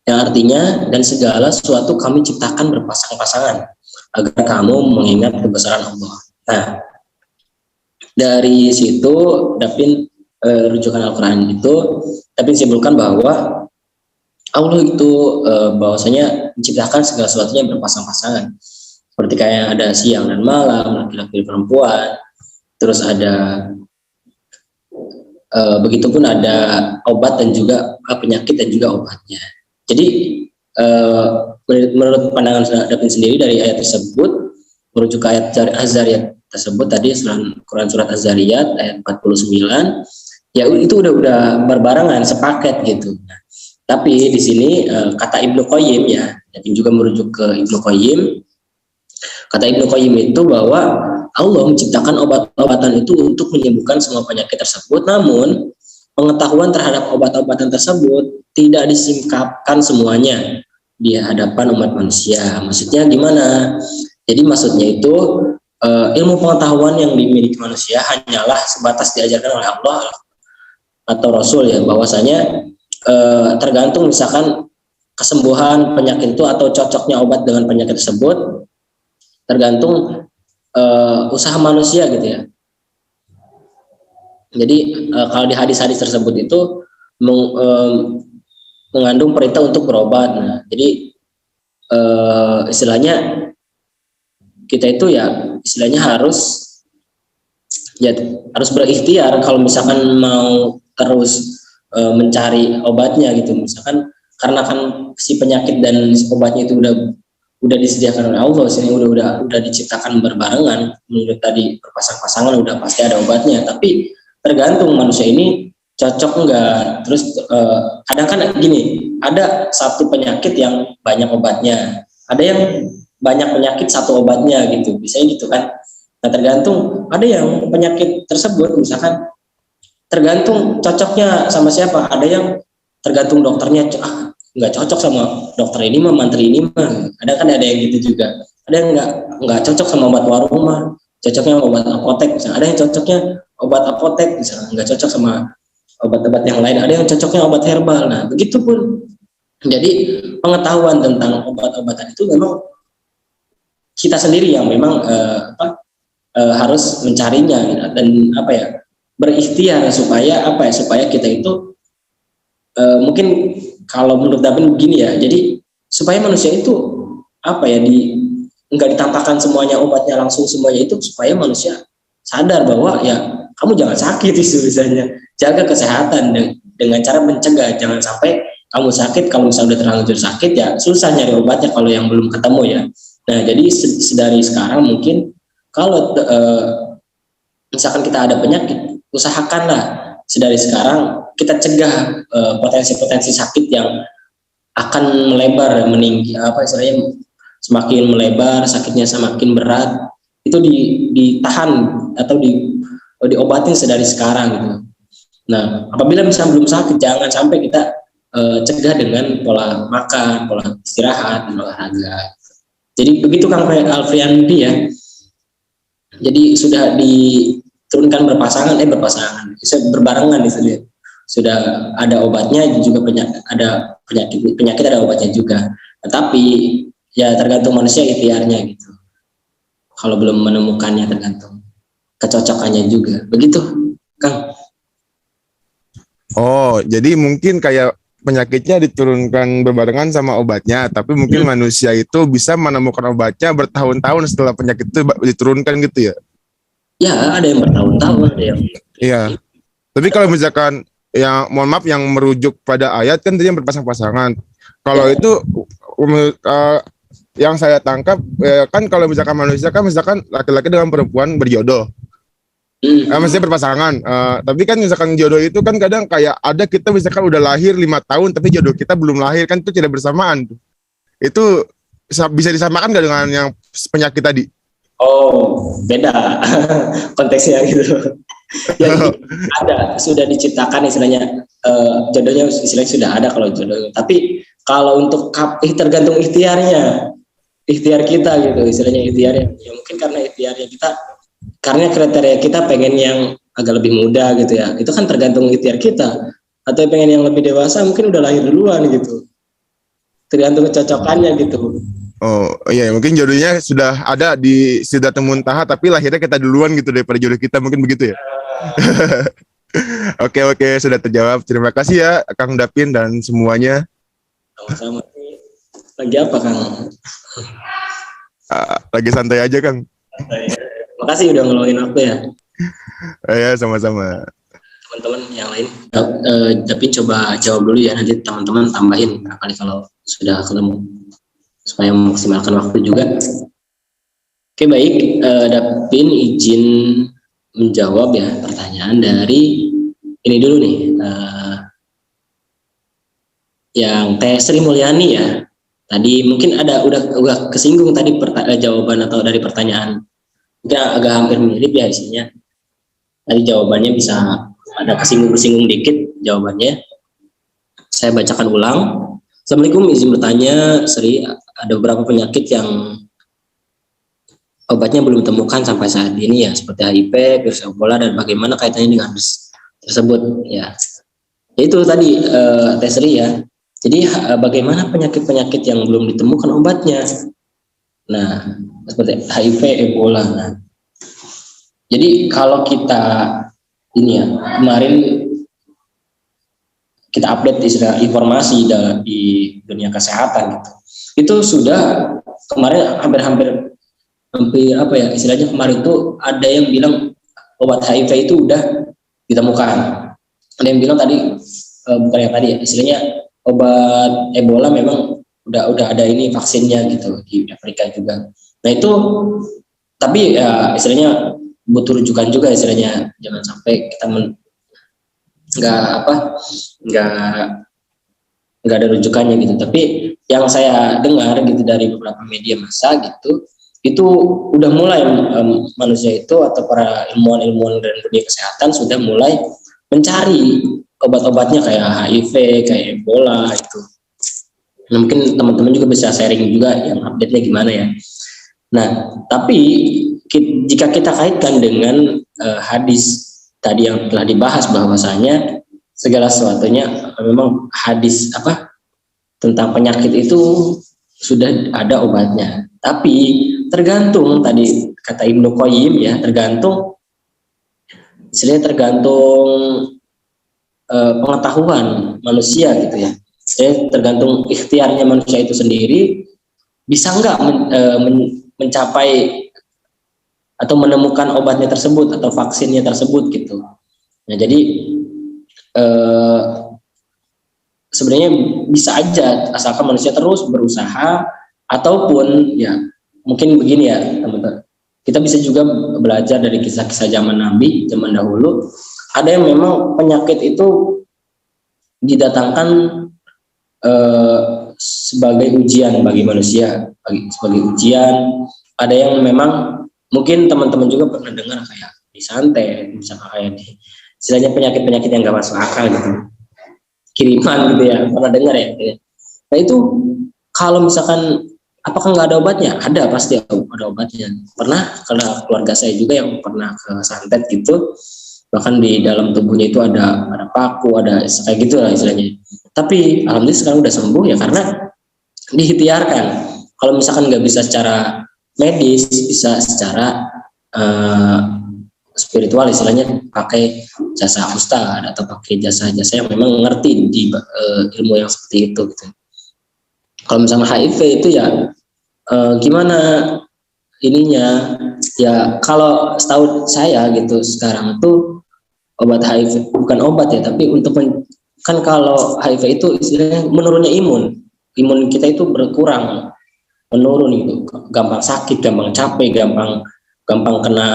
yang artinya, dan segala sesuatu kami ciptakan berpasang-pasangan agar kamu mengingat kebesaran Allah. Nah, dari situ Dapin rujukan Al-Quran itu Dapin simpulkan bahwa Allah itu bahwasanya menciptakan segala sesuatunya berpasang-pasangan, seperti kayak ada siang dan malam, laki-laki dan perempuan, terus ada begitupun ada obat dan juga penyakit dan juga obatnya. Jadi menurut pandangan Dapin sendiri dari ayat tersebut, merujuk ke ayat Az-Zariyat tersebut tadi, Quran surat Az-Zariyat ayat 49, ya itu udah berbarengan, sepaket gitu. Nah, tapi di sini kata Ibnu Qayyim ya, Dapin juga merujuk ke Ibnu Qayyim. Kata Ibnu Qayyim itu bahwa Allah menciptakan obat-obatan itu untuk menyembuhkan semua penyakit tersebut, namun pengetahuan terhadap obat-obatan tersebut tidak disingkapkan semuanya di hadapan umat manusia. Maksudnya gimana? Jadi maksudnya itu ilmu pengetahuan yang dimiliki manusia hanyalah sebatas diajarkan oleh Allah atau Rasul ya, bahwasanya tergantung misalkan kesembuhan penyakit itu atau cocoknya obat dengan penyakit tersebut tergantung usaha manusia gitu ya. Jadi kalau di hadis-hadis tersebut itu mengandung perintah untuk berobat. Nah, jadi istilahnya kita itu ya istilahnya harus berikhtiar kalau misalkan mau terus mencari obatnya gitu. Misalkan karena kan si penyakit dan si obatnya itu udah disediakan oleh Allah, sini udah diciptakan berbarengan. Menurut tadi berpasang-pasangan udah pasti ada obatnya, tapi tergantung manusia ini cocok enggak. Terus kadang kan gini, ada satu penyakit yang banyak obatnya, ada yang banyak penyakit satu obatnya gitu, biasanya gitu kan. Nah, tergantung, ada yang penyakit tersebut misalkan tergantung cocoknya sama siapa, ada yang tergantung dokternya, nggak cocok sama dokter ini mah, mantri ini mah. Ada yang gitu juga. Ada yang nggak cocok sama obat warung mah, cocoknya obat apotek misalnya. Ada yang cocoknya obat apotek misalnya, nggak cocok sama obat-obat yang lain. Ada yang cocoknya obat herbal. Nah, begitupun. Jadi pengetahuan tentang obat-obatan itu memang kita sendiri yang memang harus mencarinya gitu. Dan berikhtiar supaya kita itu mungkin kalau menurut Dapin begini ya, jadi supaya manusia itu nggak ditampakkan semuanya obatnya langsung semuanya itu, supaya manusia sadar bahwa ya kamu jangan sakit itu misalnya, jaga kesehatan dengan cara mencegah, jangan sampai kamu sakit. Kalau misalnya udah terlanjur sakit ya susah nyari obatnya kalau yang belum ketemu ya. Nah, jadi sedari sekarang mungkin kalau misalkan kita ada penyakit, usahakanlah sedari sekarang kita cegah potensi-potensi sakit yang akan melebar, meninggi, apa istilahnya, semakin melebar, sakitnya semakin berat, itu ditahan atau diobatin sedari sekarang gitu. Nah, apabila misalnya belum sakit, jangan sampai kita cegah dengan pola makan, pola istirahat, dan olahraga. Jadi begitu Kang Alfriandi ya. Jadi sudah diturunkan berpasangan, berbarengan itu. Sudah ada obatnya juga, ada penyakit ada obatnya juga. Tetapi ya tergantung manusia ikhtiarnya gitu. Kalau belum menemukannya tergantung kecocokannya juga. Begitu, Kang. Oh, jadi mungkin kayak penyakitnya diturunkan berbarengan sama obatnya, tapi mungkin manusia itu bisa menemukan obatnya bertahun-tahun setelah penyakit itu diturunkan gitu ya? Ya, ada yang bertahun-tahun, ada yang. Iya. Tapi kalau misalkan yang mohon maaf yang merujuk pada ayat kan tadi yang berpasang-pasangan. Kalau itu yang saya tangkap kan kalau misalkan manusia kan misalkan laki-laki dengan perempuan berjodoh. Maksudnya berpasangan. Tapi kan misalkan jodoh itu kan kadang kayak ada kita misalkan udah lahir 5 tahun tapi jodoh kita belum lahir, kan itu tidak bersamaan. Itu bisa disamakan nggak dengan yang penyakit tadi? Oh, beda konteksnya gitu. Ya, ada, sudah diciptakan istilahnya, jodohnya istilahnya sudah ada kalau jodoh. Tapi kalau untuk tergantung ikhtiar kita gitu, istilahnya ikhtiarnya. Ya mungkin karena ikhtiarnya kita, karena kriteria kita pengen yang agak lebih muda gitu ya. Itu kan tergantung ikhtiar kita. Atau pengen yang lebih dewasa mungkin udah lahir duluan gitu. Tergantung kecocokannya gitu. Oh iya, mungkin jodohnya sudah ada di Sidratul Muntaha tapi lahirnya kita duluan gitu daripada jodoh kita, mungkin begitu ya. Oke, sudah terjawab. Terima kasih ya Kang Dapin dan semuanya. Sama-sama. Lagi apa Kang? Lagi santai aja Kang. Makasih udah ngeluangin waktu ya. Ya, sama-sama. Teman-teman yang lain, tapi coba jawab dulu ya, nanti teman-teman tambahin kali kalau sudah ketemu supaya memaksimalkan waktu juga. Oke, baik, Dapin izin menjawab ya pertanyaan dari ini dulu nih, yang Teh Sri Mulyani ya. Tadi mungkin ada udah kesinggung tadi jawaban atau dari pertanyaan, mungkin agak hampir mirip ya isinya. Tadi jawabannya bisa ada kesinggung dikit jawabannya. Saya bacakan ulang. Assalamualaikum, izin bertanya Sri, ada beberapa penyakit yang obatnya belum ditemukan sampai saat ini ya, seperti HIV, virus Ebola, dan bagaimana kaitannya dengan virus tersebut ya. Itu tadi Teh Sri ya. Jadi bagaimana penyakit-penyakit yang belum ditemukan obatnya. Nah, seperti HIV, Ebola. Nah, jadi kalau kita ini ya, kemarin kita update informasi di dunia kesehatan gitu. Itu sudah kemarin hampir apa ya istilahnya, kemarin itu ada yang bilang obat HIV itu udah ditemukan. Ada yang bilang tadi bukan yang tadi ya, istilahnya obat Ebola memang udah ada ini vaksinnya gitu di Afrika juga. Nah itu tapi ya istilahnya butuh rujukan juga istilahnya, jangan sampai kita nggak ada rujukannya gitu. Tapi yang saya dengar gitu dari beberapa media massa gitu, itu udah mulai manusia itu atau para ilmuwan dan dunia kesehatan sudah mulai mencari obat-obatnya kayak HIV, kayak Ebola itu. Nah, mungkin teman-teman juga bisa sharing juga yang update-nya gimana ya. Nah, tapi jika kita kaitkan dengan hadis tadi yang telah dibahas, bahwasanya segala sesuatunya memang hadis tentang penyakit itu sudah ada obatnya. Tapi tergantung tadi kata Ibnu Qayyim ya, tergantung pengetahuan manusia gitu ya. Tergantung ikhtiarnya manusia itu sendiri bisa nggak mencapai atau menemukan obatnya tersebut atau vaksinnya tersebut gitu. Nah jadi sebenarnya bisa aja asalkan manusia terus berusaha, ataupun ya mungkin begini ya teman-teman, kita bisa juga belajar dari kisah-kisah zaman Nabi zaman dahulu. Ada yang memang penyakit itu didatangkan sebagai ujian bagi manusia, sebagai ujian. Ada yang memang mungkin teman-teman juga pernah dengar kayak disantet, misalkan kayak di istilahnya penyakit-penyakit yang nggak masuk akal gitu, kiriman gitu ya, pernah dengar ya. Nah itu kalau misalkan apakah nggak ada obatnya? Ada, pasti ada obatnya. Pernah, karena keluarga saya juga yang pernah ke santet gitu, bahkan di dalam tubuhnya itu ada paku, ada kayak gitu lah istilahnya. Tapi alhamdulillah sekarang udah sembuh ya karena diikhtiarkan. Kalau misalkan nggak bisa secara medis, bisa secara spiritual, istilahnya pakai jasa ustadz atau pakai jasa-jasa yang memang ngerti di ilmu yang seperti itu gitu. Kalau misalnya HIV itu ya gimana ininya ya, kalau setahu saya gitu sekarang tuh obat HIV bukan obat ya, tapi untuk kan kalau HIV itu istilahnya menurunnya imun kita itu berkurang, menurun gitu, gampang sakit, gampang capek, gampang kena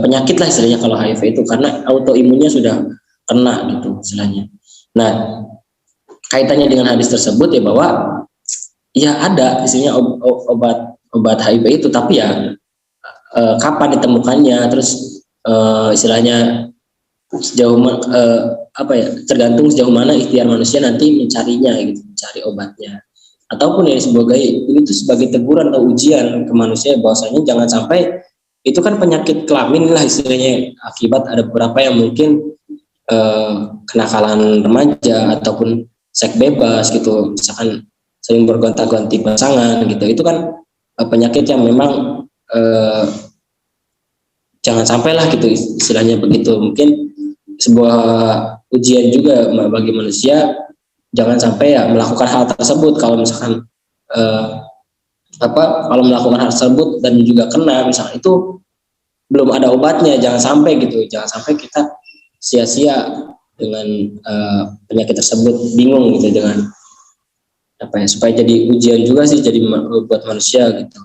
penyakit lah istilahnya kalau HIV itu, karena autoimunnya sudah kena gitu istilahnya. Nah kaitannya dengan hadis tersebut ya, bahwa ya ada istilahnya obat HIV itu, tapi ya kapan ditemukannya, terus istilahnya sejauh tergantung sejauh mana ikhtiar manusia nanti mencarinya gitu, mencari obatnya. Ataupun ya sebagai ini tuh sebagai teguran atau ujian ke manusia, bahwasanya jangan sampai itu kan penyakit kelamin lah istilahnya, akibat ada beberapa yang mungkin kenakalan remaja ataupun seks bebas gitu, misalkan sering bergonta-ganti pasangan gitu, itu kan penyakit yang memang jangan sampailah gitu istilahnya begitu. Mungkin sebuah ujian juga bagi manusia, jangan sampai ya melakukan hal tersebut. Kalau misalkan kalau melakukan hal tersebut dan juga kena misalnya, itu belum ada obatnya, jangan sampai gitu, jangan sampai kita sia-sia dengan penyakit tersebut, bingung gitu dengan supaya jadi ujian juga sih, jadi buat manusia gitu.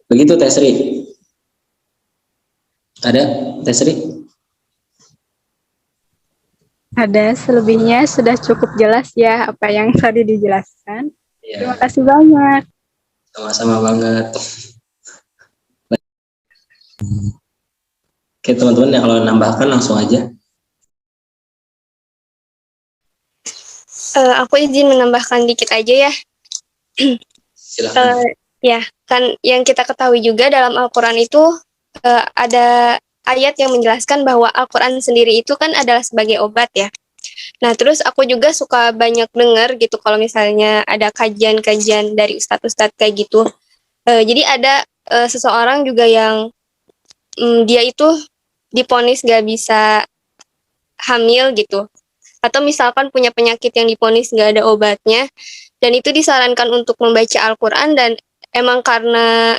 Begitu Teh Sri. Ada Teh Sri? Ada, selebihnya sudah cukup jelas ya apa yang tadi dijelaskan. Ya. Terima kasih banyak. Sama-sama banget. Oke teman-teman, ya kalau nambahkan langsung aja. Aku izin menambahkan dikit aja ya. Silakan. Ya, kan yang kita ketahui juga dalam Al-Quran itu ada ayat yang menjelaskan bahwa Al-Quran sendiri itu kan adalah sebagai obat ya. Nah, terus aku juga suka banyak dengar gitu kalau misalnya ada kajian-kajian dari ustadz-ustadz kayak gitu. Jadi ada seseorang juga yang dia itu diponis gak bisa hamil gitu. Atau misalkan punya penyakit yang diponis gak ada obatnya, dan itu disarankan untuk membaca Al-Quran, dan emang karena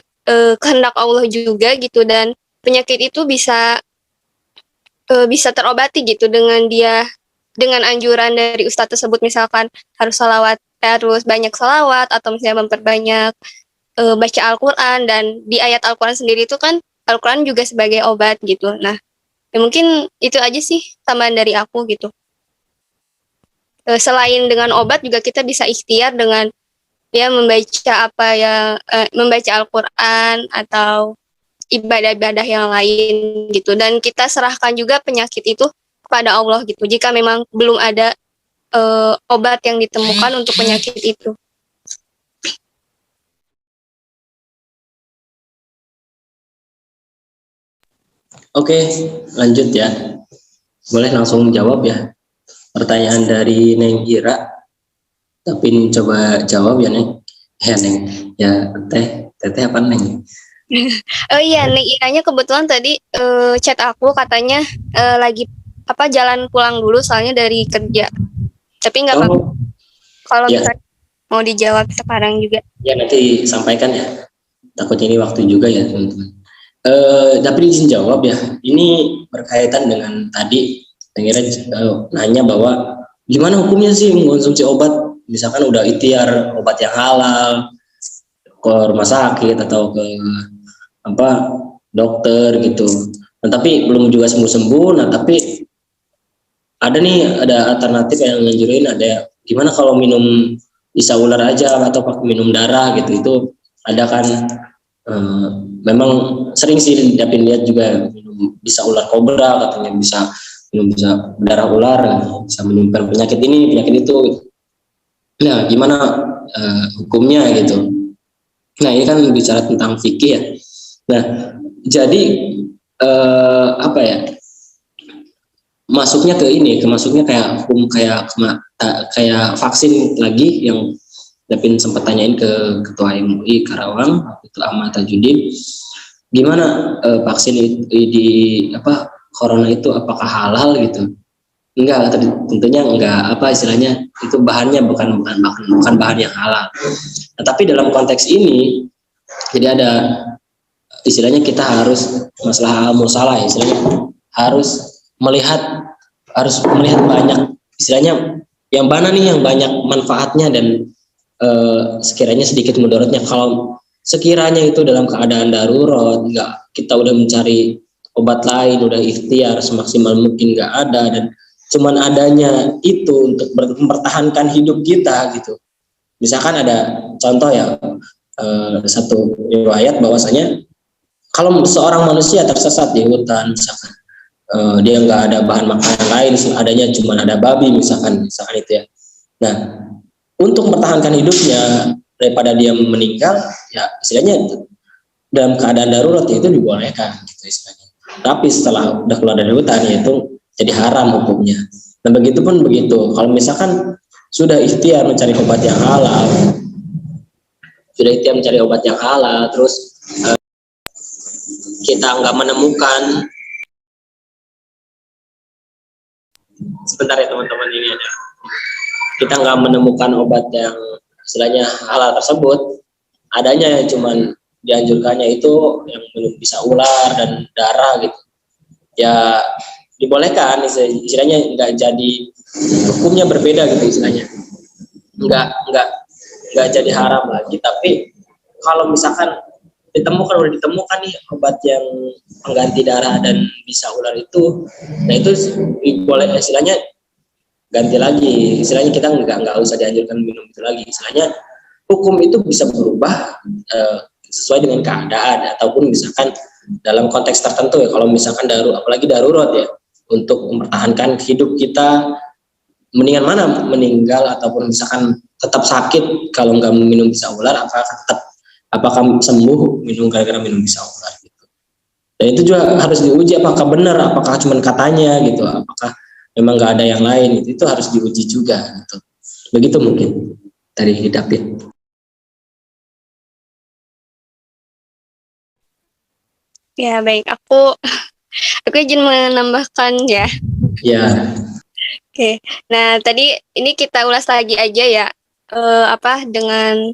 kehendak Allah juga gitu, dan penyakit itu bisa terobati gitu dengan anjuran dari ustadz tersebut, misalkan harus banyak salawat, atau misalnya memperbanyak baca Al-Quran. Dan di ayat Al-Quran sendiri itu kan Al-Quran juga sebagai obat gitu. Nah, ya mungkin itu aja sih tambahan dari aku gitu. Selain dengan obat juga kita bisa ikhtiar dengan ya membaca Al-Quran atau ibadah-ibadah yang lain gitu, dan kita serahkan juga penyakit itu kepada Allah gitu jika memang belum ada obat yang ditemukan untuk penyakit itu. Oke, lanjut ya. Boleh langsung jawab ya. Pertanyaan dari Neng Ira. Tapi coba jawab ya Neng. Ya Neng. Ya Teteh apa Neng? Oh iya, Neng Iranya kebetulan tadi chat aku katanya lagi jalan pulang dulu soalnya dari kerja. Tapi nggak apa-apa. Kalau misalnya mau dijawab sekarang juga. Ya nanti sampaikan ya. Takutnya ini waktu juga ya teman-teman. Tapi izin jawab ya. Ini berkaitan dengan tadi Ngira nanya bahwa gimana hukumnya sih mengkonsumsi obat, misalkan udah ikhtiar obat yang halal, ke rumah sakit atau ke dokter gitu, nah, tapi belum juga sembuh-sembuh. Nah tapi ada alternatif yang nganjurin, ada gimana kalau minum bisa ular aja atau pakai minum darah gitu, itu ada kan. Memang sering sih Dapin lihat juga minum bisa ular kobra katanya, bisa minum bisa darah ular, bisa menyimpan penyakit ini penyakit itu. Nah gimana hukumnya gitu. Nah ini kan bicara tentang fikih ya. Nah jadi apa ya, masuknya ke ini, masuknya kayak hukum kayak vaksin lagi yang Dapin sempat tanyain ke Ketua MUI Karawang itu Ahmad Tajudin, gimana vaksin di apa corona itu apakah halal gitu? Enggak, tentunya enggak, apa istilahnya itu bahannya bukan bahan yang halal. Nah, tapi dalam konteks ini jadi ada istilahnya kita harus masalah musalah, istilahnya harus melihat banyak, istilahnya yang mana nih yang banyak manfaatnya dan sekiranya sedikit mudaratnya. Kalau sekiranya itu dalam keadaan darurat, nggak, kita udah mencari obat lain, udah ikhtiar semaksimal mungkin nggak ada, dan cuman adanya itu untuk mempertahankan hidup kita gitu. Misalkan ada contoh ya, satu riwayat bahwasanya kalau seorang manusia tersesat di hutan, misalkan dia nggak ada bahan makanan lain, adanya cuma ada babi misalkan itu ya. Nah, untuk mempertahankan hidupnya daripada dia meninggal, ya istilahnya dalam keadaan darurat ya itu dibolehkan gitu istilahnya. Tapi setelah udah keluar dari hutan ya itu jadi haram hukumnya. Dan begitu pun begitu. Kalau misalkan sudah ikhtiar mencari obat yang halal, terus kita nggak menemukan, sebentar ya teman-teman, ini ada, kita nggak menemukan obat yang istilahnya halal tersebut, adanya yang cuman dianjurkannya itu yang minum bisa ular dan darah gitu, ya dibolehkan, istilahnya nggak jadi hukumnya berbeda gitu, istilahnya nggak jadi haram lagi. Tapi kalau misalkan udah ditemukan nih obat yang pengganti darah dan bisa ular itu, nah itu boleh istilahnya ganti lagi, istilahnya kita nggak usah dianjurkan minum itu lagi. Istilahnya hukum itu bisa berubah sesuai dengan keadaan, ataupun misalkan dalam konteks tertentu ya. Kalau misalkan apalagi darurat ya, untuk mempertahankan hidup kita, mendingan mana, meninggal ataupun misalkan tetap sakit kalau nggak minum bisa ular, apakah sembuh minum gara-gara minum bisa ular gitu. Dan itu juga harus diuji apakah benar, apakah cuma katanya gitu, apakah memang nggak ada yang lain, itu harus diuji juga gitu. Begitu mungkin dari David. Ya baik, aku izin menambahkan ya. Ya. Oke, nah tadi ini kita ulas lagi aja ya, dengan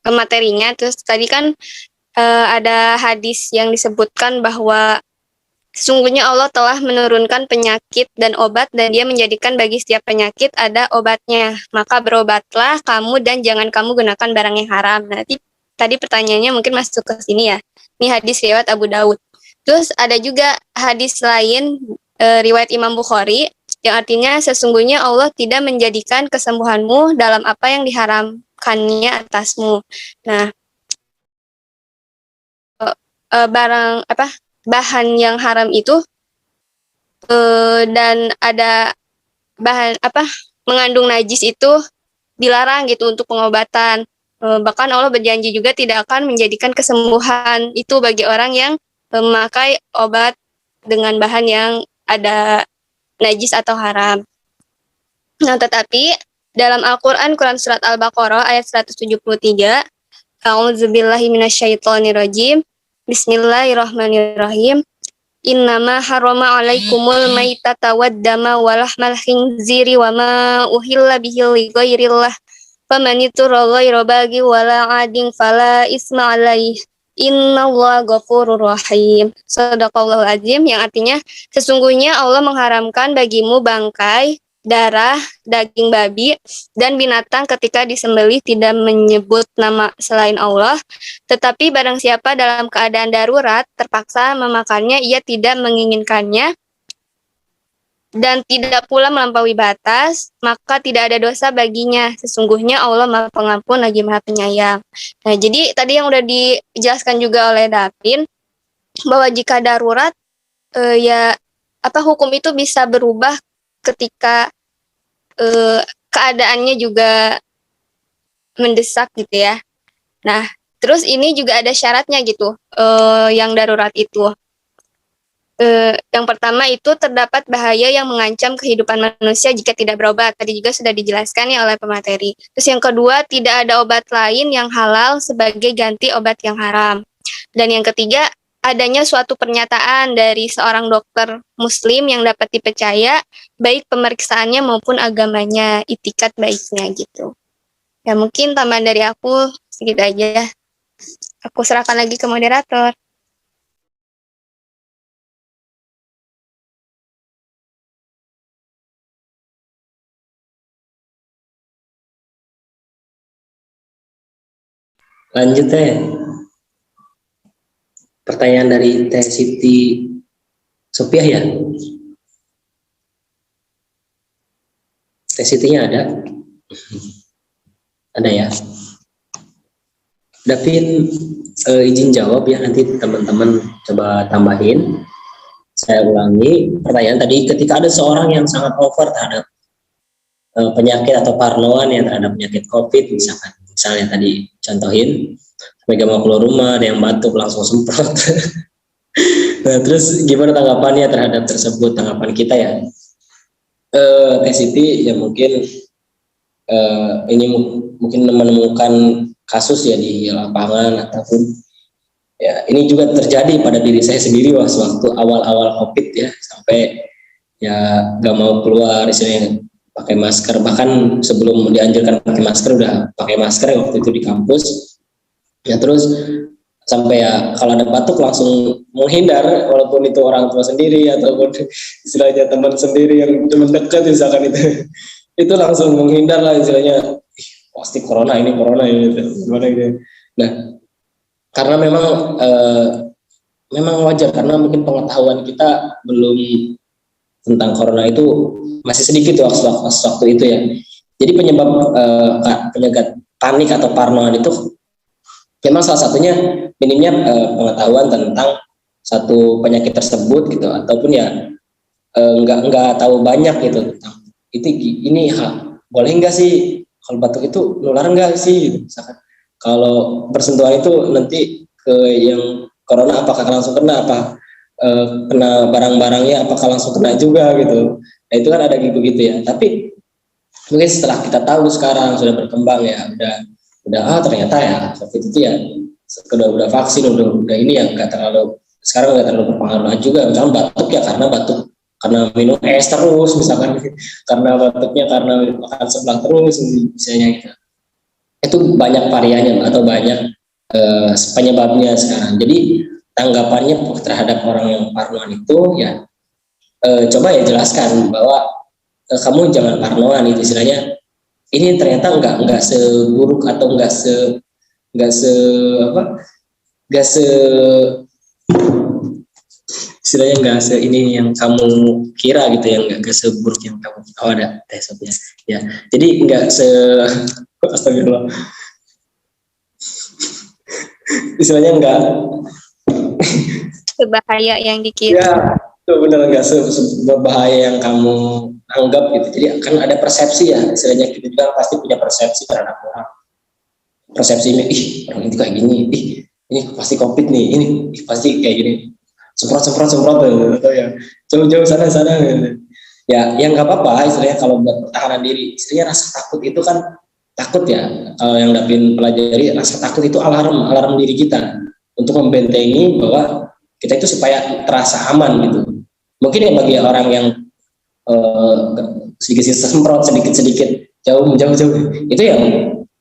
materinya. Terus tadi kan ada hadis yang disebutkan bahwa sesungguhnya Allah telah menurunkan penyakit dan obat, dan Dia menjadikan bagi setiap penyakit ada obatnya. Maka berobatlah kamu dan jangan kamu gunakan barang yang haram. Nah, tadi pertanyaannya mungkin masuk ke sini ya. Ini hadis riwayat Abu Daud. Terus ada juga hadis lain riwayat Imam Bukhari yang artinya sesungguhnya Allah tidak menjadikan kesembuhanmu dalam apa yang diharamkannya atasmu. Nah, bahan yang haram itu dan ada bahan mengandung najis itu dilarang gitu untuk pengobatan. Bahkan Allah berjanji juga tidak akan menjadikan kesembuhan itu bagi orang yang memakai obat dengan bahan yang ada najis atau haram. Nah, tetapi dalam Al-Quran, Quran Surat Al-Baqarah ayat 173, A'udzubillahi minasyaitonirrajim, Bismillahirrahmanirrahim. Innama harrama alaikumul maitata waddama walahmal khinziri wa ma uhilla bihi lighairillah. Faman iturra ghaira baghi wala 'adin fala isma 'alaihi. Innallaha ghafurur rahim. Shadaqallahul azim, yang artinya sesungguhnya Allah mengharamkan bagimu bangkai, darah, daging babi, dan binatang ketika disembelih tidak menyebut nama selain Allah. Tetapi barang siapa dalam keadaan darurat terpaksa memakannya, ia tidak menginginkannya, dan tidak pula melampaui batas, maka tidak ada dosa baginya. Sesungguhnya Allah Maha Pengampun lagi Maha Penyayang. Nah, jadi tadi yang udah dijelaskan juga oleh Davin, bahwa jika darurat, hukum itu bisa berubah ketika keadaannya juga mendesak gitu ya. Nah, terus ini juga ada syaratnya gitu, yang darurat itu. Yang pertama itu terdapat bahaya yang mengancam kehidupan manusia jika tidak berobat. Tadi juga sudah dijelaskan ya oleh pemateri. Terus yang kedua, tidak ada obat lain yang halal sebagai ganti obat yang haram. Dan yang ketiga, adanya suatu pernyataan dari seorang dokter muslim yang dapat dipercaya, baik pemeriksaannya maupun agamanya, itikat baiknya gitu. Ya mungkin tambahan dari aku segitu aja. Aku serahkan lagi ke moderator. Lanjut Teh. Pertanyaan dari Teh Siti Sopiah ya? Teh Sitinya ada? Ada ya? Davin izin jawab ya, nanti teman-teman coba tambahin. Saya ulangi pertanyaan tadi, ketika ada seorang yang sangat over terhadap penyakit atau parnoan yang terhadap penyakit COVID misalnya tadi contohin, sampai gak mau keluar rumah, ada yang batuk langsung semprot. Nah, terus gimana tanggapannya terhadap tersebut, tanggapan kita ya? Teh Siti ya mungkin ini mungkin menemukan kasus ya di lapangan ataupun ya ini juga terjadi pada diri saya sendiri waktu awal-awal COVID ya, sampai ya gak mau keluar istilahnya pakai masker, bahkan sebelum dianjurkan pakai masker udah pakai masker ya waktu itu di kampus ya. Terus sampai ya kalau ada batuk langsung menghindar, walaupun itu orang tua sendiri ataupun istilahnya teman sendiri yang teman dekat misalkan itu langsung menghindar lah istilahnya, pasti corona ini gimana gitu. Nah, karena memang wajar karena mungkin pengetahuan kita belum tentang corona itu masih sedikit waktu itu ya. Jadi penyebab panik atau parnoan itu memang salah satunya minimnya pengetahuan tentang satu penyakit tersebut gitu, ataupun ya nggak tahu banyak gitu tentang ini boleh nggak sih kalau batuk itu nular nggak sih gitu. Misalkan kalau bersentuhan itu nanti ke yang corona apakah langsung kena kena barang-barangnya apakah langsung kena juga gitu. Nah itu kan ada gitu ya. Tapi mungkin setelah kita tahu sekarang sudah berkembang ya, udah ternyata ya COVID itu ya udah vaksin udah ini ya sekarang nggak terlalu berpengaruh juga. Misalnya batuk ya karena minum es terus misalkan, karena batuknya karena makan seblak terus misalnya gitu. Itu banyak variannya atau banyak penyebabnya sekarang. Jadi tanggapannya terhadap orang yang parnoan itu ya coba ya jelaskan bahwa kamu jangan parnoan itu istilahnya. Ini ternyata nggak seburuk atau nggak se istilahnya nggak se ini yang kamu kira gitu, yang nggak seburuk yang kamu ada tesnya ya. Jadi nggak astagfirullah, istilahnya nggak Sebahaya yang dikira. ya itu benar, nggak berbahaya yang kamu anggap gitu. Jadi kan ada persepsi ya istilahnya, kita juga pasti punya persepsi terhadap orang. Persepsi ini, orang itu kayak gini, ini pasti COVID nih, ini pasti kayak gini, semprot atau ya jauh sana gitu. Ya yang nggak apa-apa istilahnya kalau buat pertahanan diri. Istilahnya rasa takut itu kan takut ya, kalau yang Davin pelajari, rasa takut itu alarm diri kita untuk membentengi bahwa kita itu supaya terasa aman gitu. Mungkin ya bagi orang yang sedikit semprot sedikit jauh itu ya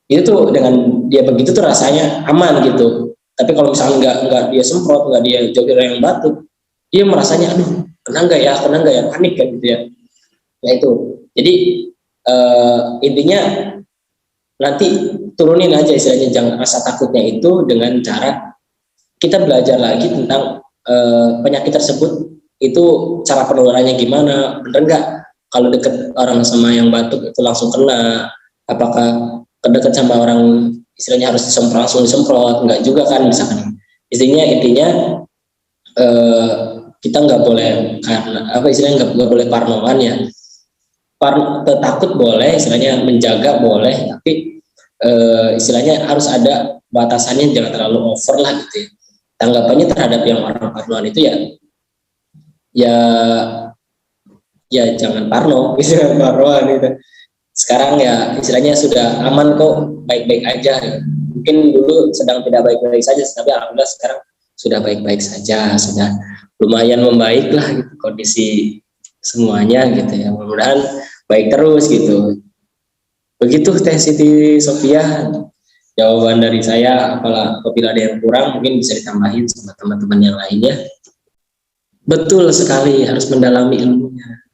itu tuh dengan dia begitu tuh rasanya aman gitu. Tapi kalau misalnya nggak dia semprot, nggak dia jauh dari yang batuk, dia merasanya aduh kena nggak ya, panik kan gitu ya. Nah itu jadi intinya nanti turunin aja istilahnya jangan rasa takutnya itu dengan cara kita belajar lagi tentang penyakit tersebut itu cara penularannya gimana, bener nggak kalau deket orang sama yang batuk itu langsung kena, apakah kedeket sama orang istilahnya harus langsung disemprot, nggak juga kan, misalkan intinya kita nggak boleh, karena apa istilahnya, nggak boleh parnoan ya, takut boleh, istilahnya menjaga boleh, tapi istilahnya harus ada batasannya, jangan terlalu over lah gitu ya. Tanggapannya terhadap yang orang parnoan itu ya jangan parno, istilah parnoan gitu. Sekarang ya istilahnya sudah aman kok, baik-baik aja. Mungkin dulu sedang tidak baik-baik saja, tapi alhamdulillah sekarang sudah baik-baik saja, sudah lumayan membaik lah gitu kondisi semuanya gitu ya. Mudah-mudahan baik terus gitu. Begitu Teh Siti Sofia jawaban dari saya. Apabila ada yang kurang mungkin bisa ditambahin sama teman-teman yang lainnya. Betul sekali, harus mendalami ilmunya.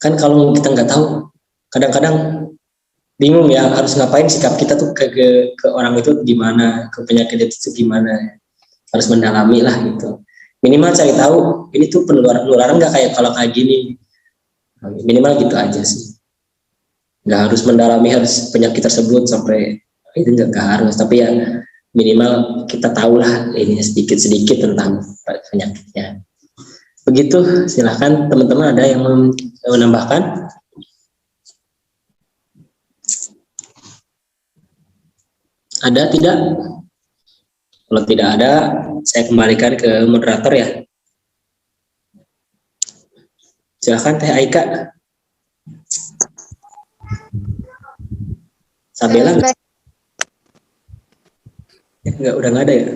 Kan kalau kita nggak tahu, kadang-kadang bingung ya harus ngapain, sikap kita tuh ke orang itu gimana, ke penyakit itu gimana. Harus mendalami lah gitu. Minimal cari tahu ini tuh penularan nggak kalau kayak gini. Minimal gitu aja sih. Nggak harus mendalami harus penyakit tersebut sampai itu, nggak harus, tapi ya minimal kita tahu lah ini sedikit-sedikit tentang penyakitnya. Begitu, silahkan teman-teman ada yang menambahkan. Ada tidak? Kalau tidak ada, saya kembalikan ke moderator ya. Silahkan Teh Aika. Sabela udah nggak ada ya?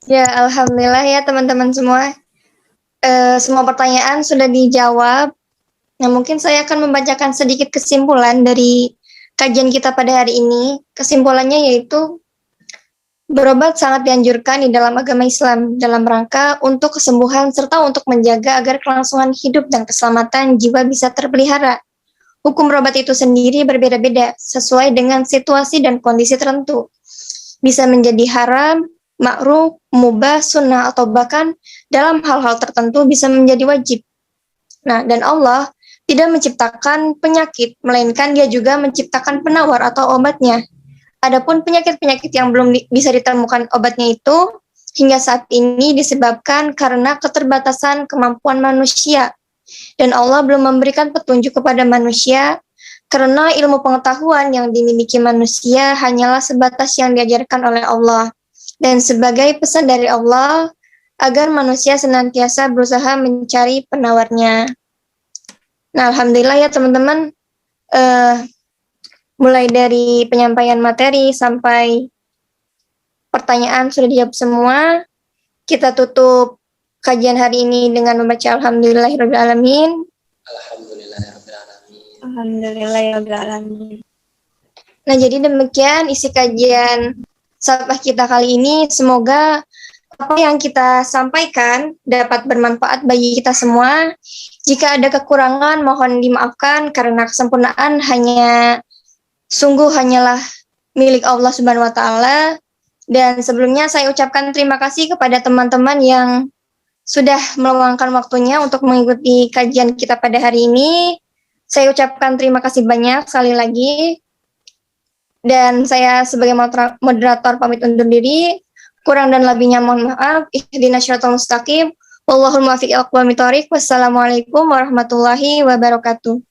Ya, alhamdulillah ya teman-teman semua. Semua pertanyaan sudah dijawab. Nah, mungkin saya akan membacakan sedikit kesimpulan dari kajian kita pada hari ini. Kesimpulannya yaitu berobat sangat dianjurkan di dalam agama Islam dalam rangka untuk kesembuhan serta untuk menjaga agar kelangsungan hidup dan keselamatan jiwa bisa terpelihara. Hukum berobat itu sendiri berbeda-beda sesuai dengan situasi dan kondisi tertentu. Bisa menjadi haram, makruh, mubah, sunnah, atau bahkan dalam hal-hal tertentu bisa menjadi wajib. Nah, dan Allah tidak menciptakan penyakit, melainkan Dia juga menciptakan penawar atau obatnya. Adapun penyakit-penyakit yang belum bisa ditemukan obatnya itu hingga saat ini disebabkan karena keterbatasan kemampuan manusia. Dan Allah belum memberikan petunjuk kepada manusia karena ilmu pengetahuan yang dimiliki manusia hanyalah sebatas yang diajarkan oleh Allah. Dan sebagai pesan dari Allah agar manusia senantiasa berusaha mencari penawarnya. Nah, alhamdulillah ya teman-teman, mulai dari penyampaian materi sampai pertanyaan sudah dijawab semua. Kita tutup kajian hari ini dengan membaca Alhamdulillahirrahmanirrahim. Alhamdulillahirrahmanirrahim. Nah, jadi demikian isi kajian sabah kita kali ini. Semoga apa yang kita sampaikan dapat bermanfaat bagi kita semua. Jika ada kekurangan, mohon dimaafkan karena kesempurnaan hanyalah milik Allah Subhanahu wa Ta'ala. Dan sebelumnya saya ucapkan terima kasih kepada teman-teman yang sudah meluangkan waktunya untuk mengikuti kajian kita pada hari ini. Saya ucapkan terima kasih banyak sekali lagi. Dan saya sebagai moderator pamit undur diri. Kurang dan lebihnya mohon maaf. Ihdinas syiratal mustaqim. Wallahul muwaffiq ila aqwamit thoriq. Wassalamualaikum warahmatullahi wabarakatuh.